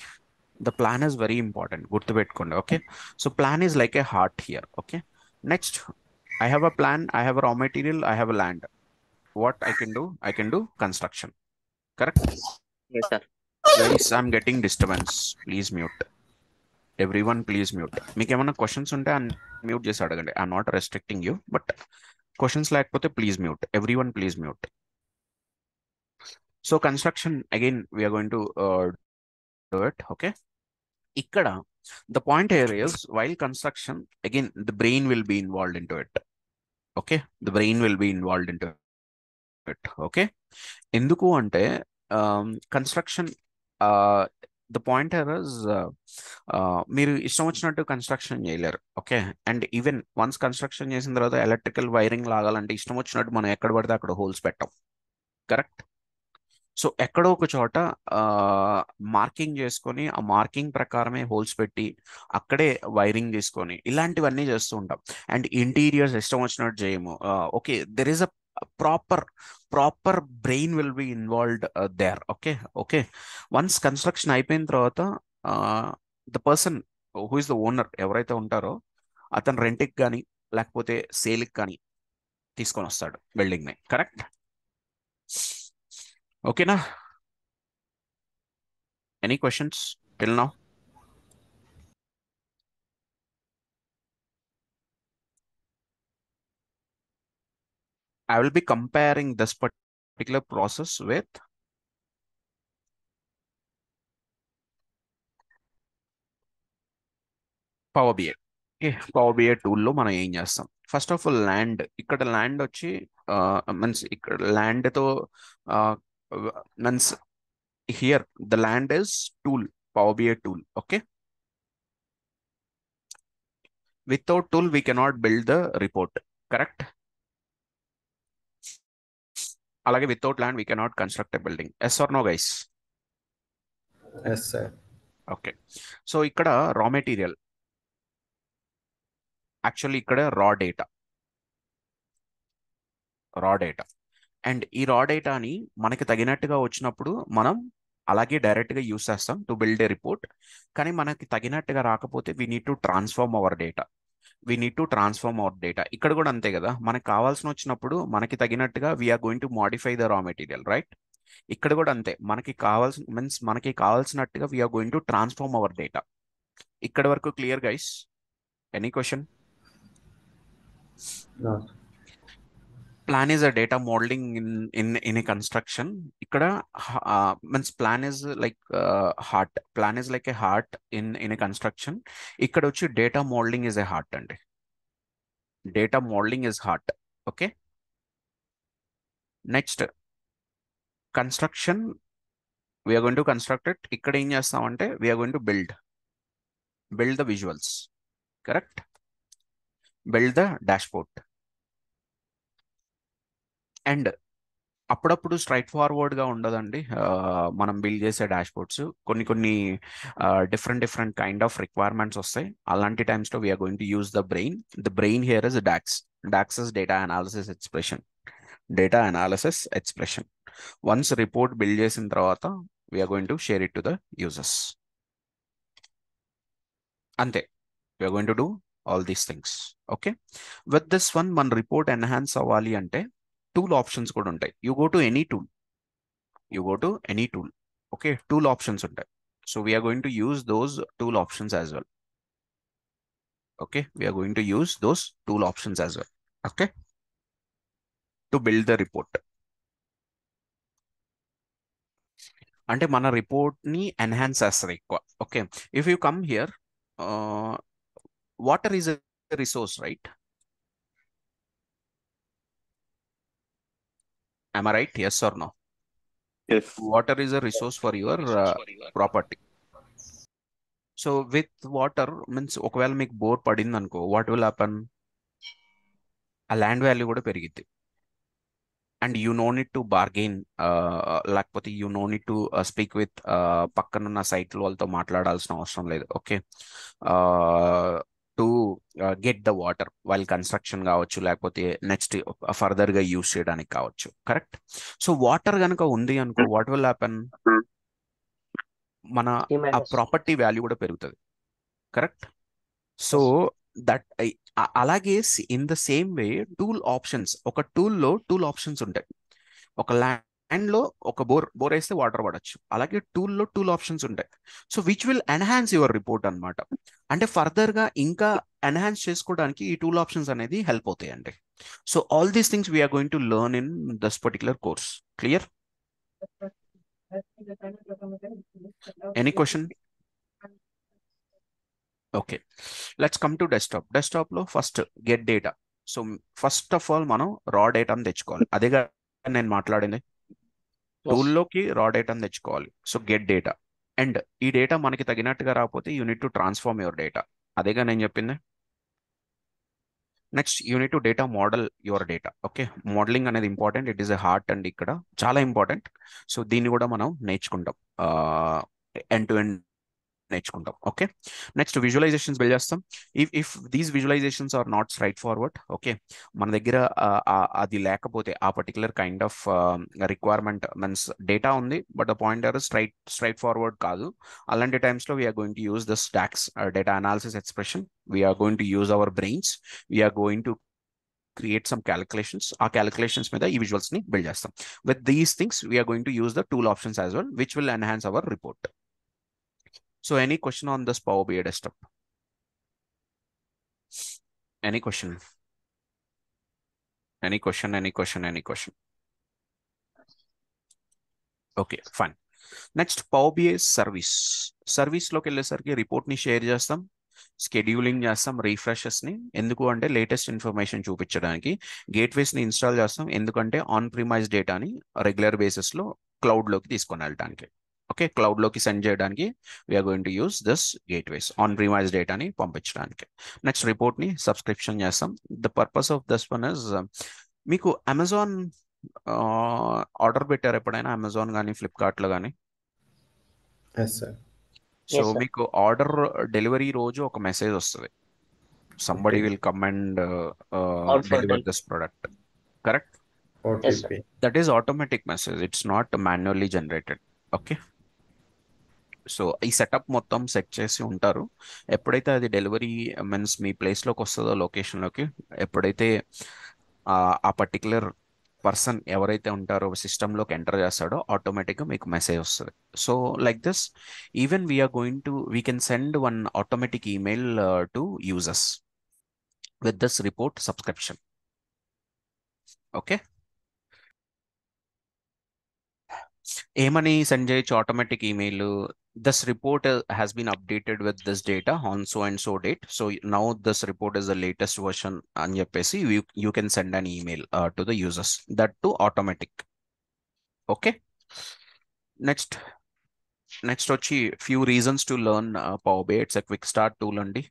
The plan is very important, గుర్తుపెట్టుకోండి. Okay, so plan is like A heart here. Okay, next I have a plan, I have a raw material, I have a land. What I can do construction, correct? Yes sir. Guys, I'm getting disturbance, please mute. Everyone please mute. మీకు ఏమైనా questions ఉంటే mute చేసి అడగండి. I'm not restricting you, but questions లేకపోతే please mute, everyone please mute. So construction again we're going to do it. Okay, ఇక్కడ the point here is while construction again the brain will be involved into it. Okay, the brain will be involved into it. Okay, ఎందుకు అంటే construction the point here is మీరు ఇష్టం వచ్చినట్టు construction చేయలేరు. Okay, and even once construction చేసిన తర్వాత electrical wiring లాగాలంటే ఇష్టం వచ్చినట్టు మనం ఎక్కడ పడితే అక్కడ హోల్స్ పెట్టాం. కరెక్ట్. సో ఎక్కడో ఒక చోట మార్కింగ్ చేసుకొని ఆ మార్కింగ్ ప్రకారమే హోల్స్ పెట్టి అక్కడే వైరింగ్ తీసుకొని ఇలాంటివన్నీ చేస్తూ ఉంటాం. అండ్ ఇంటీరియర్స్ ఇష్టం వచ్చినట్టు చేయము. Okay, there is a proper brain will be involved there. Okay okay, once construction అయిపోయిన తర్వాత the person who is the owner ఎవరైతే ఉంటారో అతను రెంట్కి కానీ లేకపోతే సేల్కి కానీ తీసుకొని వస్తాడు బిల్డింగ్ని. కరెక్ట్. ఓకేనా? Any questions till now? I will be comparing this particular process with Power BI. Okay, Power BI టూల్లో మనం ఏం చేస్తాం? ఫస్ట్ ఆఫ్ ఆల్ ల్యాండ్, ఇక్కడ ల్యాండ్ వచ్చి మీన్స్ ఇక్కడ ల్యాండ్తో means here the land is tool, Power BI tool. Okay, without tool we cannot build the report. Correct. అలాగే without land we cannot construct a building. Yes or no guys? Yes sir. Okay, so ఇక్కడ raw material actually ఇక్కడ రా data and ఈ రా డేటాని మనకి తగినట్టుగా వచ్చినప్పుడు మనం అలాగే డైరెక్ట్గా యూస్ చేస్తాం టు బిల్డ్ ఏ రిపోర్ట్. కానీ మనకి తగినట్టుగా రాకపోతే we need to transform our data. ఇక్కడ కూడా అంతే కదా, మనకి కావాల్సిన వచ్చినప్పుడు మనకి తగినట్టుగా we're going to modify the raw material, right? ఇక్కడ కూడా అంతే, మనకి కావాల్సినట్టుగా we're going to transform our data. ఇక్కడ వరకు clear guys? Any question? Plan is a data modeling in a construction. Ikkada means plan is like heart. Plan is like a heart in a construction. Ikkada vachi data modeling is a heart andi. Data modeling is heart. Okay. Next, construction. We are going to construct it. Ikkada em chestam ante we are going to build the visuals. Correct. Build the dashboard. And అప్పుడప్పుడు straight ఫార్వర్డ్గా ఉండదండి మనం build చేసే dashboards. కొన్ని different kind of requirements వస్తాయి. అలాంటి టైమ్స్లో we're going to use the brain here is DAX is data analysis expression. Once report build చేసిన తర్వాత we're going to share it to the users. అంతే, we're going to do all these things. Okay, with this one మన report enhance అవ్వాలి అంటే tool options కూడా ఉంటాయి. You go to any tool. Okay, tool options ఉంటాయి. So we're going to use those tool options as well. Okay, we're going to use those tool options as well. Okay, to build the report. అంటే మన రిపోర్ట్ని enhance చేస్తుంది ఎక్కువ. Okay, if you come here, water is a resource, right? Am I right? Yes or no? Yes. Water is a resource for your property. So with water means ఒకవేళ మీకు bore పడింది అనుకో, what will happen? ఆ land value కూడా పెరిగిద్ది. And you know need to bargain, లేకపోతే you know need to speak with పక్కనున్న site వాళ్ళతో మాట్లాడాల్సిన అవసరం లేదు. Okay, to get the water while construction కావచ్చు, లేకపోతే నెక్స్ట్ ఫర్దర్గా యూజ్ చేయడానికి కావచ్చు. కరెక్ట్. సో వాటర్ కనుక ఉంది అనుకో, వాట్ విల్ హ్యాపెన్? మన ఆ ప్రాపర్టీ వాల్యూ కూడా పెరుగుతుంది. కరెక్ట్. సో దట్ అలాగే in the same way tool options, ఒక టూల్లో టూల్ ఆప్షన్స్ ఉంటాయి. ఒక ల్యాండ్లో ఒక బోర్ వేస్తే వాటర్ పడచ్చు. అలాగే టూల్లో టూల్ ఆప్షన్స్ ఉంటాయి. So which will enhance your report అనమాట. అంటే ఫర్దర్గా ఇంకా ఎన్హాన్స్ చేసుకోవడానికి ఈ టూల్ ఆప్షన్స్ అనేది హెల్ప్ అవుతాయండి. So all these things we're going to learn in this particular course. Clear? Any question? Okay, let's come to desktop. డెస్క్టాప్లో first get data. So first of all మనం raw డేటాను తెచ్చుకోవాలి. అదేగా నేను మాట్లాడింది. టూల్లోకి raw డేటాను తెచ్చుకోవాలి. So get data. అండ్ ఈ డేటా మనకి తగినట్టుగా రాకపోతే you need to transform your data. అదేగా నేను చెప్పింది. Next you need to data model your data. Okay, modelling అనేది important. It is a heart and ఇక్కడ చాలా ఇంపార్టెంట్. సో దీన్ని కూడా మనం నేర్చుకుంటాం, ఎండ్ టు ఎండ్ నేర్చుకుంటాం. ఓకే, నెక్స్ట్ విజువలైజేషన్స్ బిల్డ్ చేస్తాం. If these visualisations are not straightforward, okay, మన దగ్గర అది లేకపోతే ఆ particular kind of requirement means data ఉంది but the pointer straight forward కాదు. అలాంటి టైమ్స్లో we're going to use this DAX, data analysis expression. We're going to use our brains. We're going to create some calculations. ఆ calculations మీద ఈ visuals ని build చేస్తాం. With these things, we are going to use the tool options as well, which will enhance our report. So any question on this Power BI desktop? Any question? Any question? Any question? Any question? Okay, fine. Next Power BI సర్వీస్లోకి వెళ్ళేసరికి రిపోర్ట్ని share చేస్తాం, scheduling చేస్తాం, రిఫ్రెషెస్ని. ఎందుకు అంటే latest information చూపించడానికి. గేట్వేస్ని install చేస్తాం ఎందుకంటే ఆన్ ప్రిమైజ్ డేటాని రెగ్యులర్ బేసిస్లో క్లౌడ్లోకి తీసుకొని వెళ్ళడానికి. ఓకే, క్లౌడ్లోకి సెండ్ చేయడానికి we're going to use this gateways on premise డేటాని పంపించడానికి. నెక్స్ట్ రిపోర్ట్ని సబ్స్క్రిప్షన్ చేస్తాం. The purpose of this one is, మీకు అమెజాన్ ఆర్డర్ పెట్టారు ఎప్పుడైనా? అమెజాన్ కానీ ఫ్లిప్కార్ట్లో కానీ? Yes sir. So Yes, sir. మీకు ఆర్డర్ డెలివరీ రోజు ఒక మెసేజ్ వస్తుంది, somebody Okay. Will come and Out for deliver delivery. This product. Correct? Yes, sir. OTP. That is automatic message, it's not manually generated. Okay, so ఈ setup మొత్తం set చేసి ఉంటారు. ఎప్పుడైతే అది డెలివరీ మీన్స్ మీ ప్లేస్లోకి వస్తుందో, లొకేషన్లోకి, ఎప్పుడైతే ఆ పర్టికులర్ పర్సన్ ఎవరైతే ఉంటారో సిస్టంలోకి ఎంటర్ చేస్తాడో ఆటోమేటిక్గా మీకు మెసేజ్ వస్తుంది. So like this even we can send one automatic email to users with this report subscription. Okay, ఏమని సెండ్ చేయొచ్చు automatic email? this report has been updated with this data on so and so date, so now this report is the latest version అని చెప్పేసి you can send an email to the users, that to automatic. Okay, next వచ్చి few reasons to learn Power BI. It's a quick start tool అండి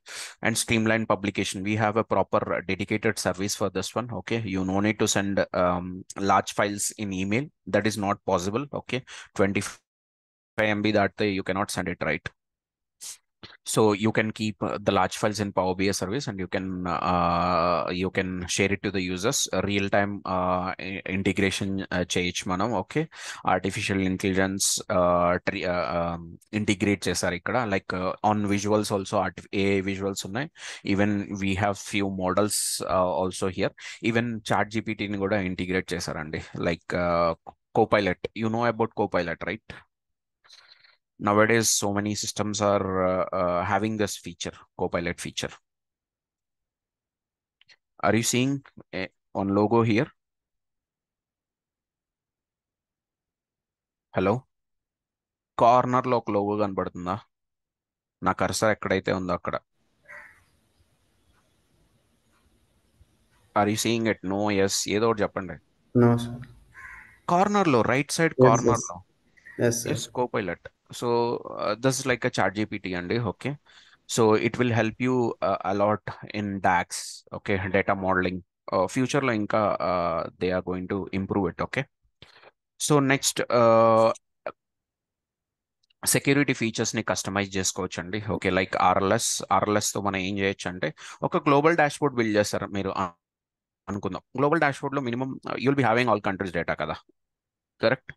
and streamline publication. We have a proper dedicated service for this one. Okay, you no need to send large files in email, that is not possible. Okay, 25 MB that you cannot send it, right? So you can keep the large files in Power BI service and you can share it to the users. Real time integration చేయొచ్చు మనం. Okay, artificial intelligence integrate చేశారు ఇక్కడ. Like on visuals also AI visuals ఉన్నాయి. Even we have few models also here. Even చాట్ జీపీటీని కూడా integrate చేశారండి. Like Copilot, you know about Copilot, right? Nowadays so many systems are having this feature, Copilot feature. Are you seeing on logo here? Hello, corner లో ఒక logo కనబడుతుందా? నా cursor ఎక్కడైతే ఉందో అక్కడ. Are you seeing it? No, yes, ఏదో ఒకటి చెప్పండి. No, sir. కార్నర్ లో, right side Yes, corner yes. లో. Yes, sir. Yes, Copilot. So this is like a chat GPT and okay, so it will help you a lot in DAX. Okay, data modeling. Future lo inka they are going to improve it. Okay, so next security ఫీచర్స్ని customise చేసుకోవచ్చు అండి. Okay, like ఆర్ఎల్ఎస్తో మనం ఏం చేయొచ్చు అంటే ఒక global dashboard build చేస్తారు మీరు అనుకుందాం. గ్లోబల్ డాష్బోర్డ్లో minimum you'll be having all countries data కదా, correct?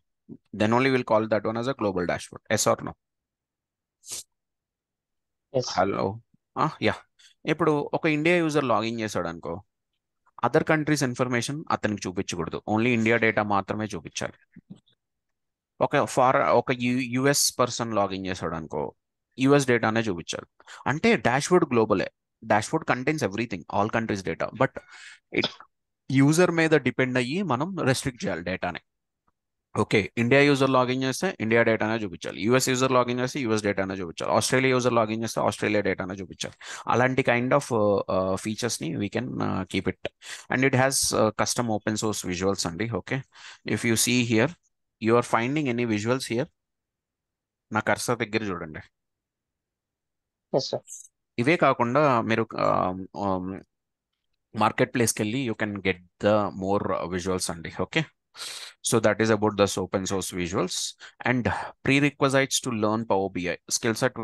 Then only we'll call that one as a global dashboard. Yes or no? Yes. Hello. Yeah. ఇప్పుడు ఒక ఇండియా యూజర్ లాగిన్ చేశాడు అనుకో, other countries information అతనికి చూపించకూడదు, only India data మాత్రమే చూపించాలి. ఒక యుఎస్ పర్సన్ లాగిన్ చేశాడు అనుకో, యుఎస్ డేటానే చూపించాలి. అంటే డాష్బోర్డ్ గ్లోబలే, dashboard contains everything, all countries data, but it user మీద డిపెండ్ అయ్యి మనం రెస్ట్రిక్ట్ చేయాలి డేటాని. ఓకే, ఇండియా యూజర్ లాగిన్ చేస్తే ఇండియా డేటానే చూపించాలి, యూఎస్ యూజర్ లాగిన్ చేస్తే యూఎస్ డేటానే చూపించాలి, ఆస్ట్రేలియా యూజర్ లాగిన్ చేస్తే ఆస్ట్రేలియా డేటానే చూపించాలి. అలాంటి కైండ్ ఆఫ్ ఫీచర్స్ని we can keep it. And it has custom open source visuals అండి. Okay, if you see here, you are finding any visuals here? నా కర్సర్ దగ్గర చూడండి. Yes sir. ఇవే కాకుండా మీరు మార్కెట్ ప్లేస్కి వెళ్ళి you can get the more visuals అండి. Okay, so that is about this open source visuals. And prerequisites to learn Power BI skill set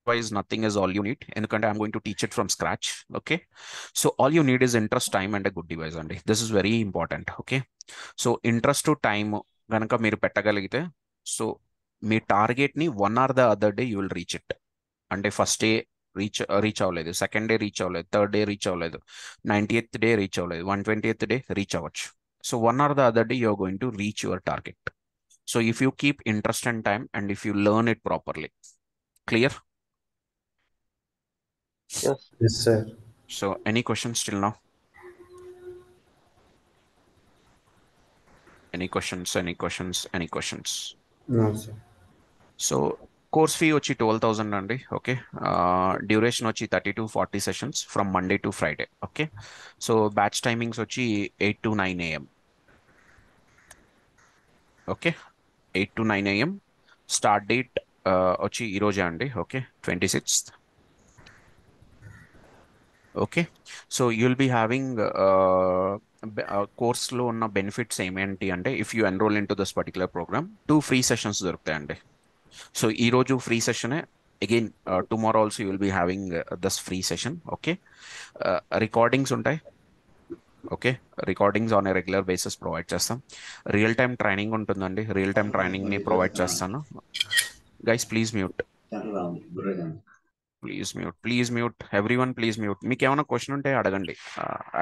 wise, nothing is all you need, ఎందుకంటే I'm going to teach it from scratch. Okay, so all you need is interest, time and a good device అండి. This is very important. Okay, so interest to time గనక మీరు పెట్టగలిగితే, so me టార్గెట్ని 1 or the other day you will reach it. అంటే first day reach అవ్వలేదు, second day reach అవ్వలేదు, third day reach అవ్వలేదు, 90th day reach అవ్వలేదు, 120th day reach అవ్వచ్చు. So 1 or the other day you're going to reach your target. So if you keep interest and time and if you learn it properly. Clear? Yes. Yes, sir. So any questions till now? Any questions? Any questions? Any questions? No, sir. So course fee వచ్చి 12,000 అండి. Okay, duration వచ్చి 30 to 40 sessions from Monday to Friday. Okay, so batch timings వచ్చి 8 to 9 AM. Okay, 8 to 9 AM. Start date వచ్చి ఈరోజే అండి. Okay, 26th. Okay, so you'll be having కోర్స్లో ఉన్న benefits ఏమేంటి అంటే, if you enrol into this particular programme 2 free sessions దొరుకుతాయండి. సో ఈరోజు ఫ్రీ సెషనే, again tomorrow also you will be having this free session. Okay, recordings ఉంటాయి. Okay, recordings on a regular basis provide చేస్తాం. Real time training ఉంటుందండి, real time ట్రైనింగ్ని provide చేస్తాను. Guys please mute, please mute everyone, please mute. మీకు ఏమైనా question ఉంటే అడగండి,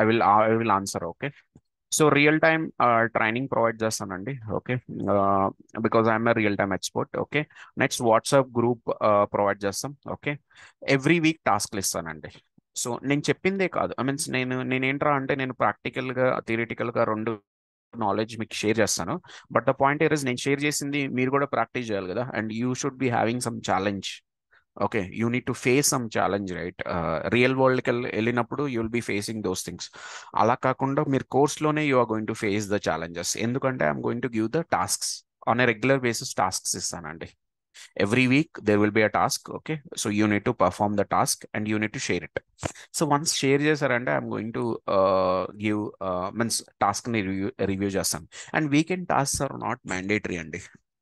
I will answer. Okay, so real time training provide చేస్తానండి. Okay, because I'm a real time expert. Okay, next WhatsApp group provide చేస్తాం. Okay, every week టాస్క్లు ఇస్తానండి. So నేను చెప్పిందే కాదు, ఐ మీన్స్ నేనేంట్రా అంటే, నేను ప్రాక్టికల్గా థియరిటికల్గా రెండు నాలెడ్జ్ మీకు షేర్ చేస్తాను. బట్ ద పాయింట్ ఇస్, నేను షేర్ చేసింది మీరు కూడా ప్రాక్టీస్ చేయాలి కదా, and you should be having some challenge. Okay, you need to face some challenge, right? Real వరల్డ్కి వెళ్ళినప్పుడు you will be facing those things. అలా కాకుండా మీరు కోర్స్లోనే you are going to face the challenges. ఎందుకంటే I'm going to give the tasks on a regular basis. Tasks ఇస్తానండి. Every week there will be a task. Okay, so you need to perform the task and you need to share it. So once share chesarante, I'm going to give means task ni review chestam. And weekend tasks are not mandatory andi,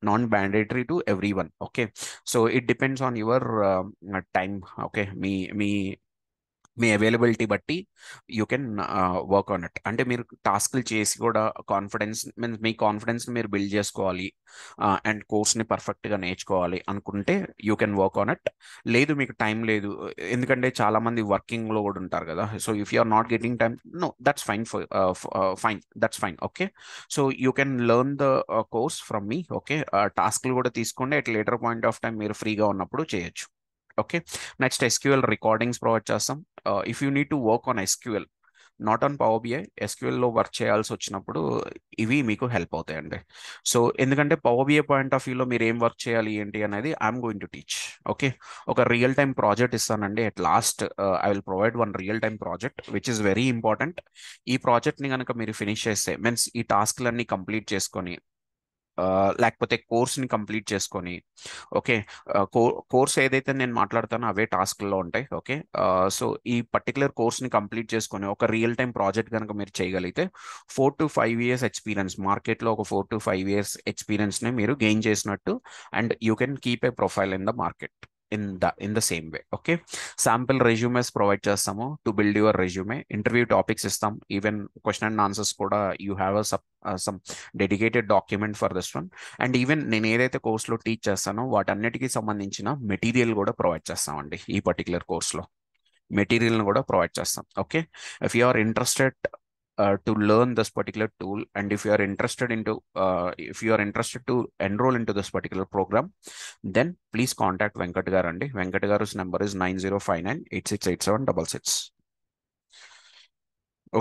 non-mandatory to everyone. Okay, so it depends on your time. Okay, మీ availability బట్టి you can work on it. అంటే మీరు టాస్క్లు చేసి కూడా confidence means మీ కాన్ఫిడెన్స్ని మీరు build చేసుకోవాలి and కోర్స్ని పర్ఫెక్ట్గా నేర్చుకోవాలి అనుకుంటే you can work on it. లేదు మీకు టైం లేదు, ఎందుకంటే చాలామంది వర్కింగ్లో కూడా ఉంటారు కదా. So if you are not getting time, no that's fine, that's fine. Okay, so you can learn the course from me. Okay, టాస్క్లు కూడా తీసుకోండి, at later point of time మీరు ఫ్రీగా ఉన్నప్పుడు చేయొచ్చు. Okay, next SQL recordings provide చేస్తాం. If you need to work on SQL, not on power BI, SQLలో work చేయాల్సి వచ్చినప్పుడు ఇవి మీకు హెల్ప్ అవుతాయండి. సో ఎందుకంటే పవర్ BI పాయింట్ ఆఫ్ వ్యూలో మీరు ఏం వర్క్ చేయాలి ఏంటి అనేది I'm going to teach. Okay, ఒక రియల్ టైమ్ ప్రాజెక్ట్ ఇస్తానండి. At last I will provide one real time project which is very important. ఈ ప్రాజెక్ట్ని కనుక మీరు ఫినిష్ చేస్తే, మీన్స్ ఈ టాస్క్లన్నీ కంప్లీట్ చేసుకొని, లేకపోతే కోర్స్ని కంప్లీట్ చేసుకొని, ఓకే, కోర్స్ ఏదైతే నేను మాట్లాడతానో అవే టాస్క్లో ఉంటాయి. ఓకే, సో ఈ పర్టికులర్ కోర్స్ని కంప్లీట్ చేసుకొని ఒక రియల్ టైం ప్రాజెక్ట్ కనుక మీరు చేయగలిగితే 4 to 5 years ఎక్స్పీరియన్స్, మార్కెట్లో ఒక 4 to 5 years ఎక్స్పీరియన్స్ని మీరు గెయిన్ చేసినట్టు, and you can keep a profile in the market in the same way. Okay, sample resumes provide చేస్తాము to build your resume. Interview topics ఇస్తాం, ఈవెన్ క్వశ్చన్ అండ్ ఆన్సర్స్ కూడా you have some dedicated document for this one. And even నేను ఏదైతే కోర్స్లో teach చేస్తానో వాటన్నిటికీ సంబంధించిన material కూడా ప్రొవైడ్ చేస్తామండి. ఈ పర్టికులర్ కోర్స్లో మెటీరియల్ని కూడా ప్రొవైడ్ చేస్తాం. Okay, if you are interested to learn this particular tool, and if you are interested to enroll into this particular program, then please contact Venkat Garandi. Venkat Garu's number is 9059868766.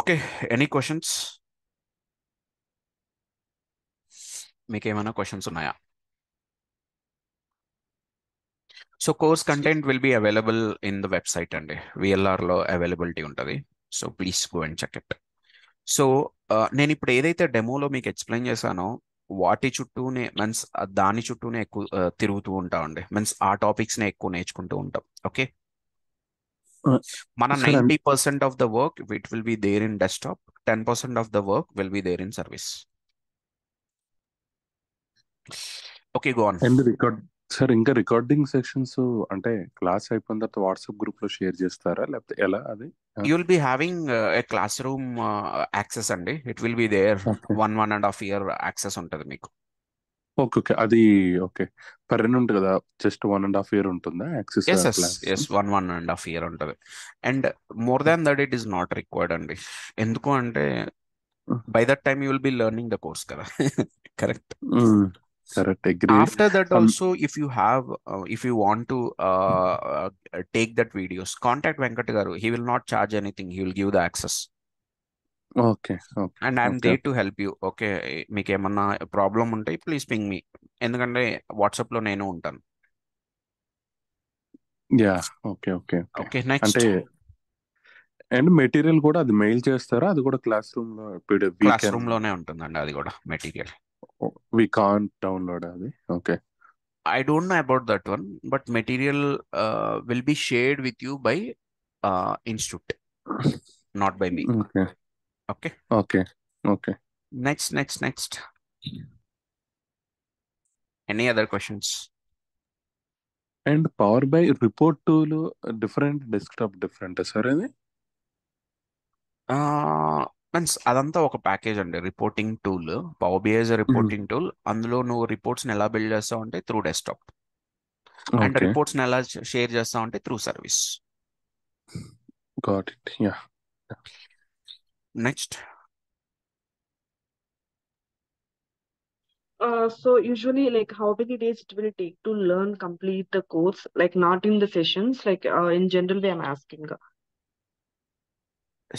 Okay, any questions? మీకు ఏమైనా questions ఉన్నాయా? So course content will be available in the website అండి. విఎల్ఆర్లో availability ఉంటుంది. So please go and check it. So నేను ఇప్పుడు ఏదైతే డెమోలో మీకు ఎక్స్ప్లెయిన్ చేశానో వాటి చుట్టూనే మీన్స్ దాని చుట్టూనే ఎక్కువ తిరుగుతూ ఉంటామండి. మీన్స్ ఆ టాపిక్స్నే ఎక్కువ నేర్చుకుంటూ ఉంటాం. ఓకే, మన 90% of the work it will be there in desktop, 10% of the work will be there in service. Okay, go on. And sir ఇంకా రికార్డింగ్ సెక్షన్స్ అంటే క్లాస్ అయిపోయిన తర్వాత వాట్సాప్ గ్రూప్ లో షేర్ చేస్తారా లేకపోతే ఎలా? అది you will be having a classroom access అండి. It will be there 1.5 year access ఉంటుంది మీకు. ఓకే ఓకే, అది ఓకే పర్ ఎన్ ఉంటుంది కదా, జస్ట్ 1.5 year ఉంటుందా యాక్సెస్? ఎస్ 1.5 year ఉంటుంది. And more than that it is not required అండి. ఎందుకు అంటే by that time you will be learning the course కదా. Correct. Correct, agree. After that also, if you want to take that videos, contact Venkat Garu. He will not charge anything. He will give the access. Okay, okay. And I'm there to help you. Okay, మీకు ఏమన్నా problem ఉంటే please ping me. ఎందుకంటే WhatsApp లో నేను ఉంటాను. Yeah, okay okay okay, next. అంటే and material కూడా అది మెయిల్ చేస్తారా? అది కూడా క్లాస్ రూమ్ లో లోనే ఉంటుందండి. అది కూడా మెటీరియల్ we can't download అది. Okay, I don't know about that one, but material will be shared with you by institute, not by me. okay, Okay, okay, okay. Next. Any other questions? And Power BI report tool different, desktop different sir అది? Means అదంతా ఒక package అండి. Reporting tool, power BI is reporting tool. అందులో నువ్వు reports ఎలా build చేస్తావు అంటే through desktop, and reports ఎలా షేర్ చేస్తావు అంటే through service. Got it. Yeah. Next. So usually, like, how many days it will take to learn complete the course? Like, not in the sessions, like in general way I'm asking.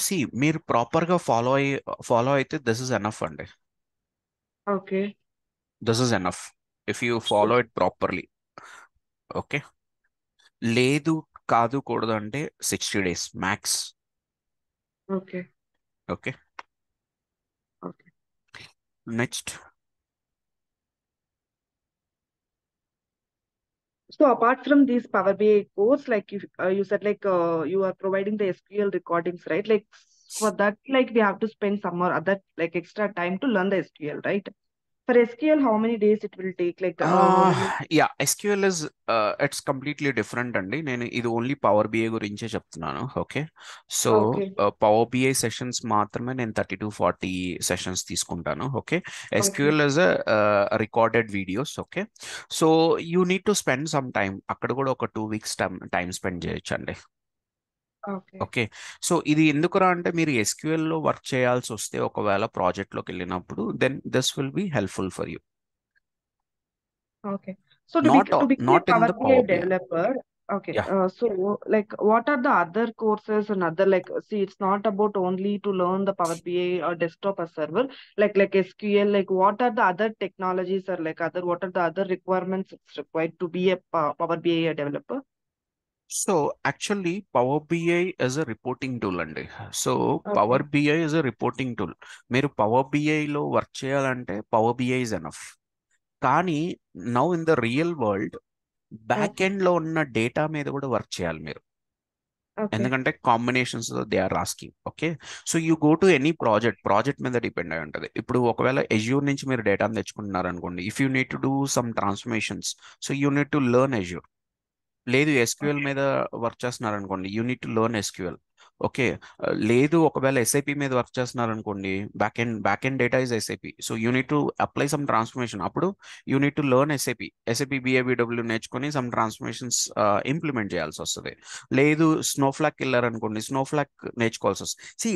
See మీరు proper గా follow అయితే this is enough అండి. Okay. This is enough if you follow it properly. Okay, లేదు కాదు కూడదు అంటే 60 days max. Okay. Okay, Okay. Next. So apart from these Power BI course, like you said, like you are providing the SQL recordings, right? Like for that, like we have to spend some more other like extra time to learn the SQL, right? For SQL, how many days it will take? Like how many? Yeah, SQL is it's completely different అండి. నేను ఇది only power BI గురించే చెప్తున్నాను. Okay, so Okay. Power BI sessions మాత్రమే నేను 30 to 40 sessions తీసుకుంటాను. Okay, SQL is recorded videos. Okay, so you need to spend some time. అక్కడ కూడా ఒక 2 weeks టైం స్పెండ్ చేయొచ్చు అండి. Okay. ఓకే, సో ఇది ఎందుకురా అంటే మీరు SQL లో వర్క్ చేయాల్సి వస్తే ఒకవేళ ప్రాజెక్ట్లోకి వెళ్ళినప్పుడు then this will be helpful for you. Okay. So to become a Not in Power the BI Power BI. developer, okay. Yeah. So like what are the other courses and other, like, see, it's not about only to learn the Power BI or desktop or server, like SQL, like what are the other technologies or like what are the other requirements it's required to be a Power BI developer? So actually power BI is a reporting tool అండి. So Okay. Power BI is a reporting tool. మీరు power బిఐలో work చేయాలంటే power BI is enough. కానీ now in the real world back Okay. End లో ఉన్న data మీద కూడా work చేయాలి మీరు. Okay. ఎందుకంటే combinations they are asking. Okay, so you go to any project మీద డిపెండ్ అయి ఉంటుంది. ఇప్పుడు ఒకవేళ ఎజ్యూర్ నుంచి మీరు డేటాను తెచ్చుకుంటున్నారు అనుకోండి, if you need to do some transformations, so you need to learn Azure. లేదు ఎస్క్యూఎల్ Okay. మీద వర్క్ చేస్తున్నారు అనుకోండి, you need to learn SQL. Okay. లేదు, ఒకవేళ ఎస్ఐపి మీద వర్క్ చేస్తున్నారు అనుకోండి, back end data is SAP. So you need to apply some transformation. అప్పుడు you need to learn SAP BABW నేర్చుకొని సమ్ ట్రాన్స్ఫర్మేషన్స్ ఇంప్లిమెంట్ చేయాల్సి వస్తుంది. లేదు, స్నోఫ్లాక్ కిల్లర్ అనుకోండి, స్నోఫ్లాక్ నేర్చుకోవాల్సి వస్తుంది. See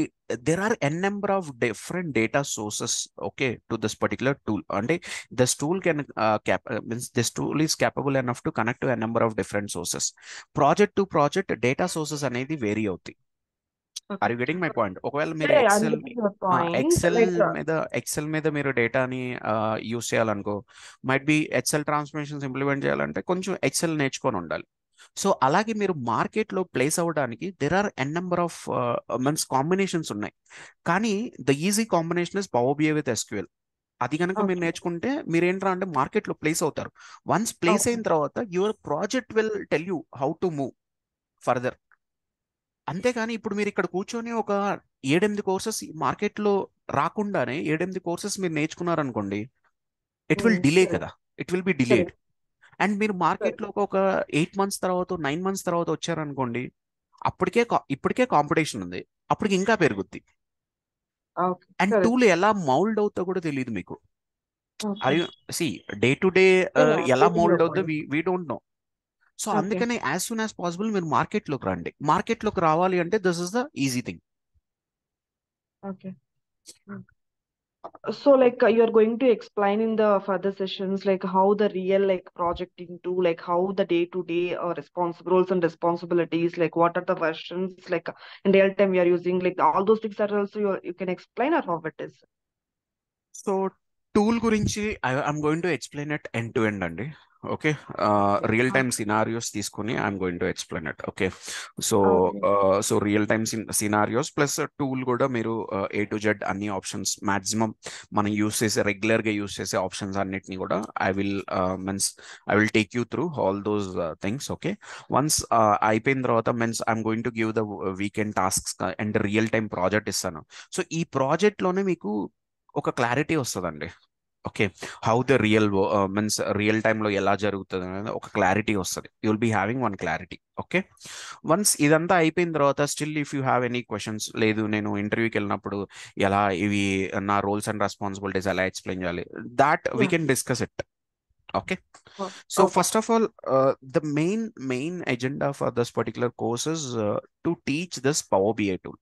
there are n number of different data sources, okay, to this particular tool. అంటే this tool can means this tool is capable enough to connect to a number of different sources. Project to project data sources అనేది vary అవుతాయి. Are Okay. You getting my point? ఒకవేళ మీరు Yeah, I'm Excel getting your point. Excel Like, Excel మీద మీరు డేటాని use చేయాలనుకో, might be Excel transformations implement చేయాలంటే కొంచెం ఎక్సెల్ నేర్చుకొని ఉండాలి. సో అలాగే మీరు మార్కెట్లో ప్లేస్ అవ్వడానికి there are n number of means combinations ఉన్నాయి. కానీ the easy combination is power BI with SQL. అది కనుక మీరు okay, నేర్చుకుంటే మీరు ఏంట్రా అంటే మార్కెట్లో ప్లేస్ అవుతారు. వన్స్ ప్లేస్ okay, అయిన తర్వాత your project will tell you how to move further. అంతేగాని ఇప్పుడు మీరు ఇక్కడ కూర్చొని ఒక 7-8 కోర్సెస్ మార్కెట్లో రాకుండానే 7-8 కోర్సెస్ మీరు నేర్చుకున్నారనుకోండి, ఇట్ విల్ డిలే correct, కదా, it will B delayed. correct, and మీరు correct. మార్కెట్లో ఒక 8 మంత్స్ తర్వాత 9 మంత్స్ తర్వాత వచ్చారనుకోండి, ఇప్పటికే కాంపిటీషన్ ఉంది, అప్పటికి ఇంకా పెరుగుద్ది. Okay, and correct. టూల్ ఎలా మౌల్డ్ అవుతా కూడా తెలియదు మీకు. Okay. See day to day Yeah, I'm ఎలా getting your మౌల్డ్ అవుతుందో point. We don't know. So Okay, అందుకనే యాజ్ సూన్ యాజ్ పాసిబుల్ మీరు మార్కెట్లోకి రండి. మార్కెట్లోకి రావాలి అంటే this is the easy thing. okay. So, like, you're going to explain in the further sessions, like how the real like project into like how the day-to-day roles and responsibilities, like what are the versions, like in real time we are using, like all those things are also you can explain or how it is. So tool గురించి I'm going to explain it end to end అండి. Okay, real time scenarios తీసుకుని I'm going to explain it. Okay, so Okay. Real time scenarios plus tool కూడా మీరు A to Z అన్ని options maximum మనం use చేసే రెగ్యులర్గా use చేసే options అన్నిటిని కూడా I will take you through all those things. Okay, once అయిపోయిన తర్వాత I'm going to give the weekend tasks and real time project ఇస్తాను. సో ఈ ప్రాజెక్ట్లోనే మీకు ఒక క్లారిటీ వస్తుందండి. ఓకే, హౌ ద రియల్ టైంలో ఎలా జరుగుతుంది అనేది ఒక క్లారిటీ వస్తుంది. You will be having one clarity. Okay, once ఇదంతా అయిపోయిన తర్వాత still if you have any questions, లేదు నేను ఇంటర్వ్యూకి వెళ్ళినప్పుడు ఎలా ఇవి నా రోల్స్ అండ్ రెస్పాన్సిబిలిటీస్ ఎలా ఎక్స్ప్లెయిన్ చేయాలి, that we Yeah. Can discuss it. Okay, Oh, so okay. first of all, the main agenda for this particular course is to teach this Power BI tool.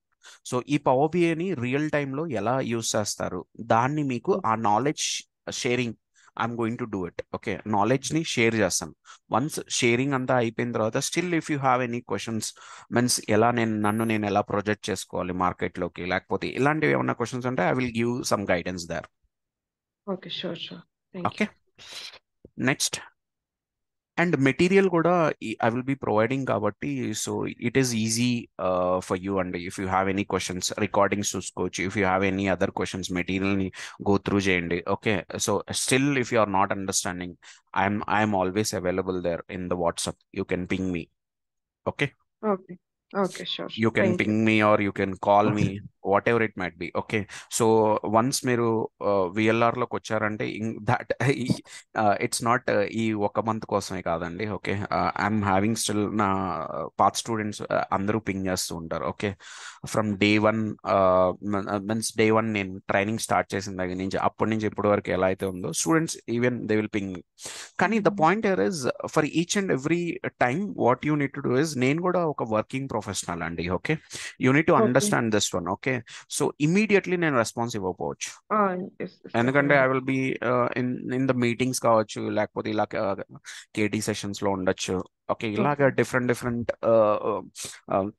So ఈ power బిఐని real టైంలో ఎలా use చేస్తారు, దాన్ని మీకు ఆ knowledge sharing I'm going to do it. Okay, నాలెడ్జ్ని share చేస్తాను. Once sharing అంతా అయిపోయిన తర్వాత still if you have any questions, నన్ను నేను ఎలా ప్రొజెక్ట్ చేసుకోవాలి మార్కెట్లోకి, లేకపోతే ఇలాంటివి ఏమన్నా క్వశ్చన్స్ ఉంటే I will give some guidance there. Okay, sure. Thank okay, you. Next and material కూడా ఐ విల్ బి ప్రొవైడింగ్ కాబట్టి, so it is easy for you అండి. If you have any questions recordings చూసుకోవచ్చు. If you have any other questions మెటీరియల్ని go through చేయండి. Okay, so still if you are not understanding, I'm always available there in the WhatsApp. You can ping me. Okay, Okay, sure. you can Thank you. ping me or you can call me, whatever it might be. Okay, so once మీరు VLR లోకి వచ్చారంటే that it's not ఈ ఒక month కోసమే కాదండి. Okay, I'm having still నా path students అందరూ ping చేస్తూ ఉంటారు. ఓకే, ఫ్రమ్ డే వన్ నేను ట్రైనింగ్ స్టార్ట్ చేసిన దగ్గర నుంచి అప్పటి నుంచి ఇప్పటి వరకు ఎలా అయితే ఉందో students even they will ping. కానీ the point here is for each and every time what you need to do is, నేను కూడా ఒక వర్కింగ్ ప్రొఫెషనల్ అండి. Okay, you need to Okay. Understand this one. Okay, so immediately నేను response ఇవ్వకపోవచ్చు, Yes, ఎందుకంటే I definitely. Will be in the meetings కావచ్చు, లేకపోతే ఇలా కేటీ సెషన్స్ లో ఉండొచ్చు. ఓకే, ఇలాగ Okay. డిఫరెంట్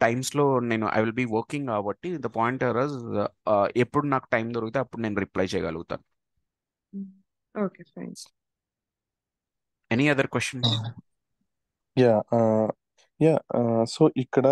టైమ్స్ లో నేను ఐ విల్ బి వర్కింగ్ కాబట్టి ద పాయింట్ ఎప్పుడు నాకు టైం దొరికితే అప్పుడు నేను రిప్లై చేయగలుగుతాను. Okay, fine. Any other question? Yeah so ఇక్కడ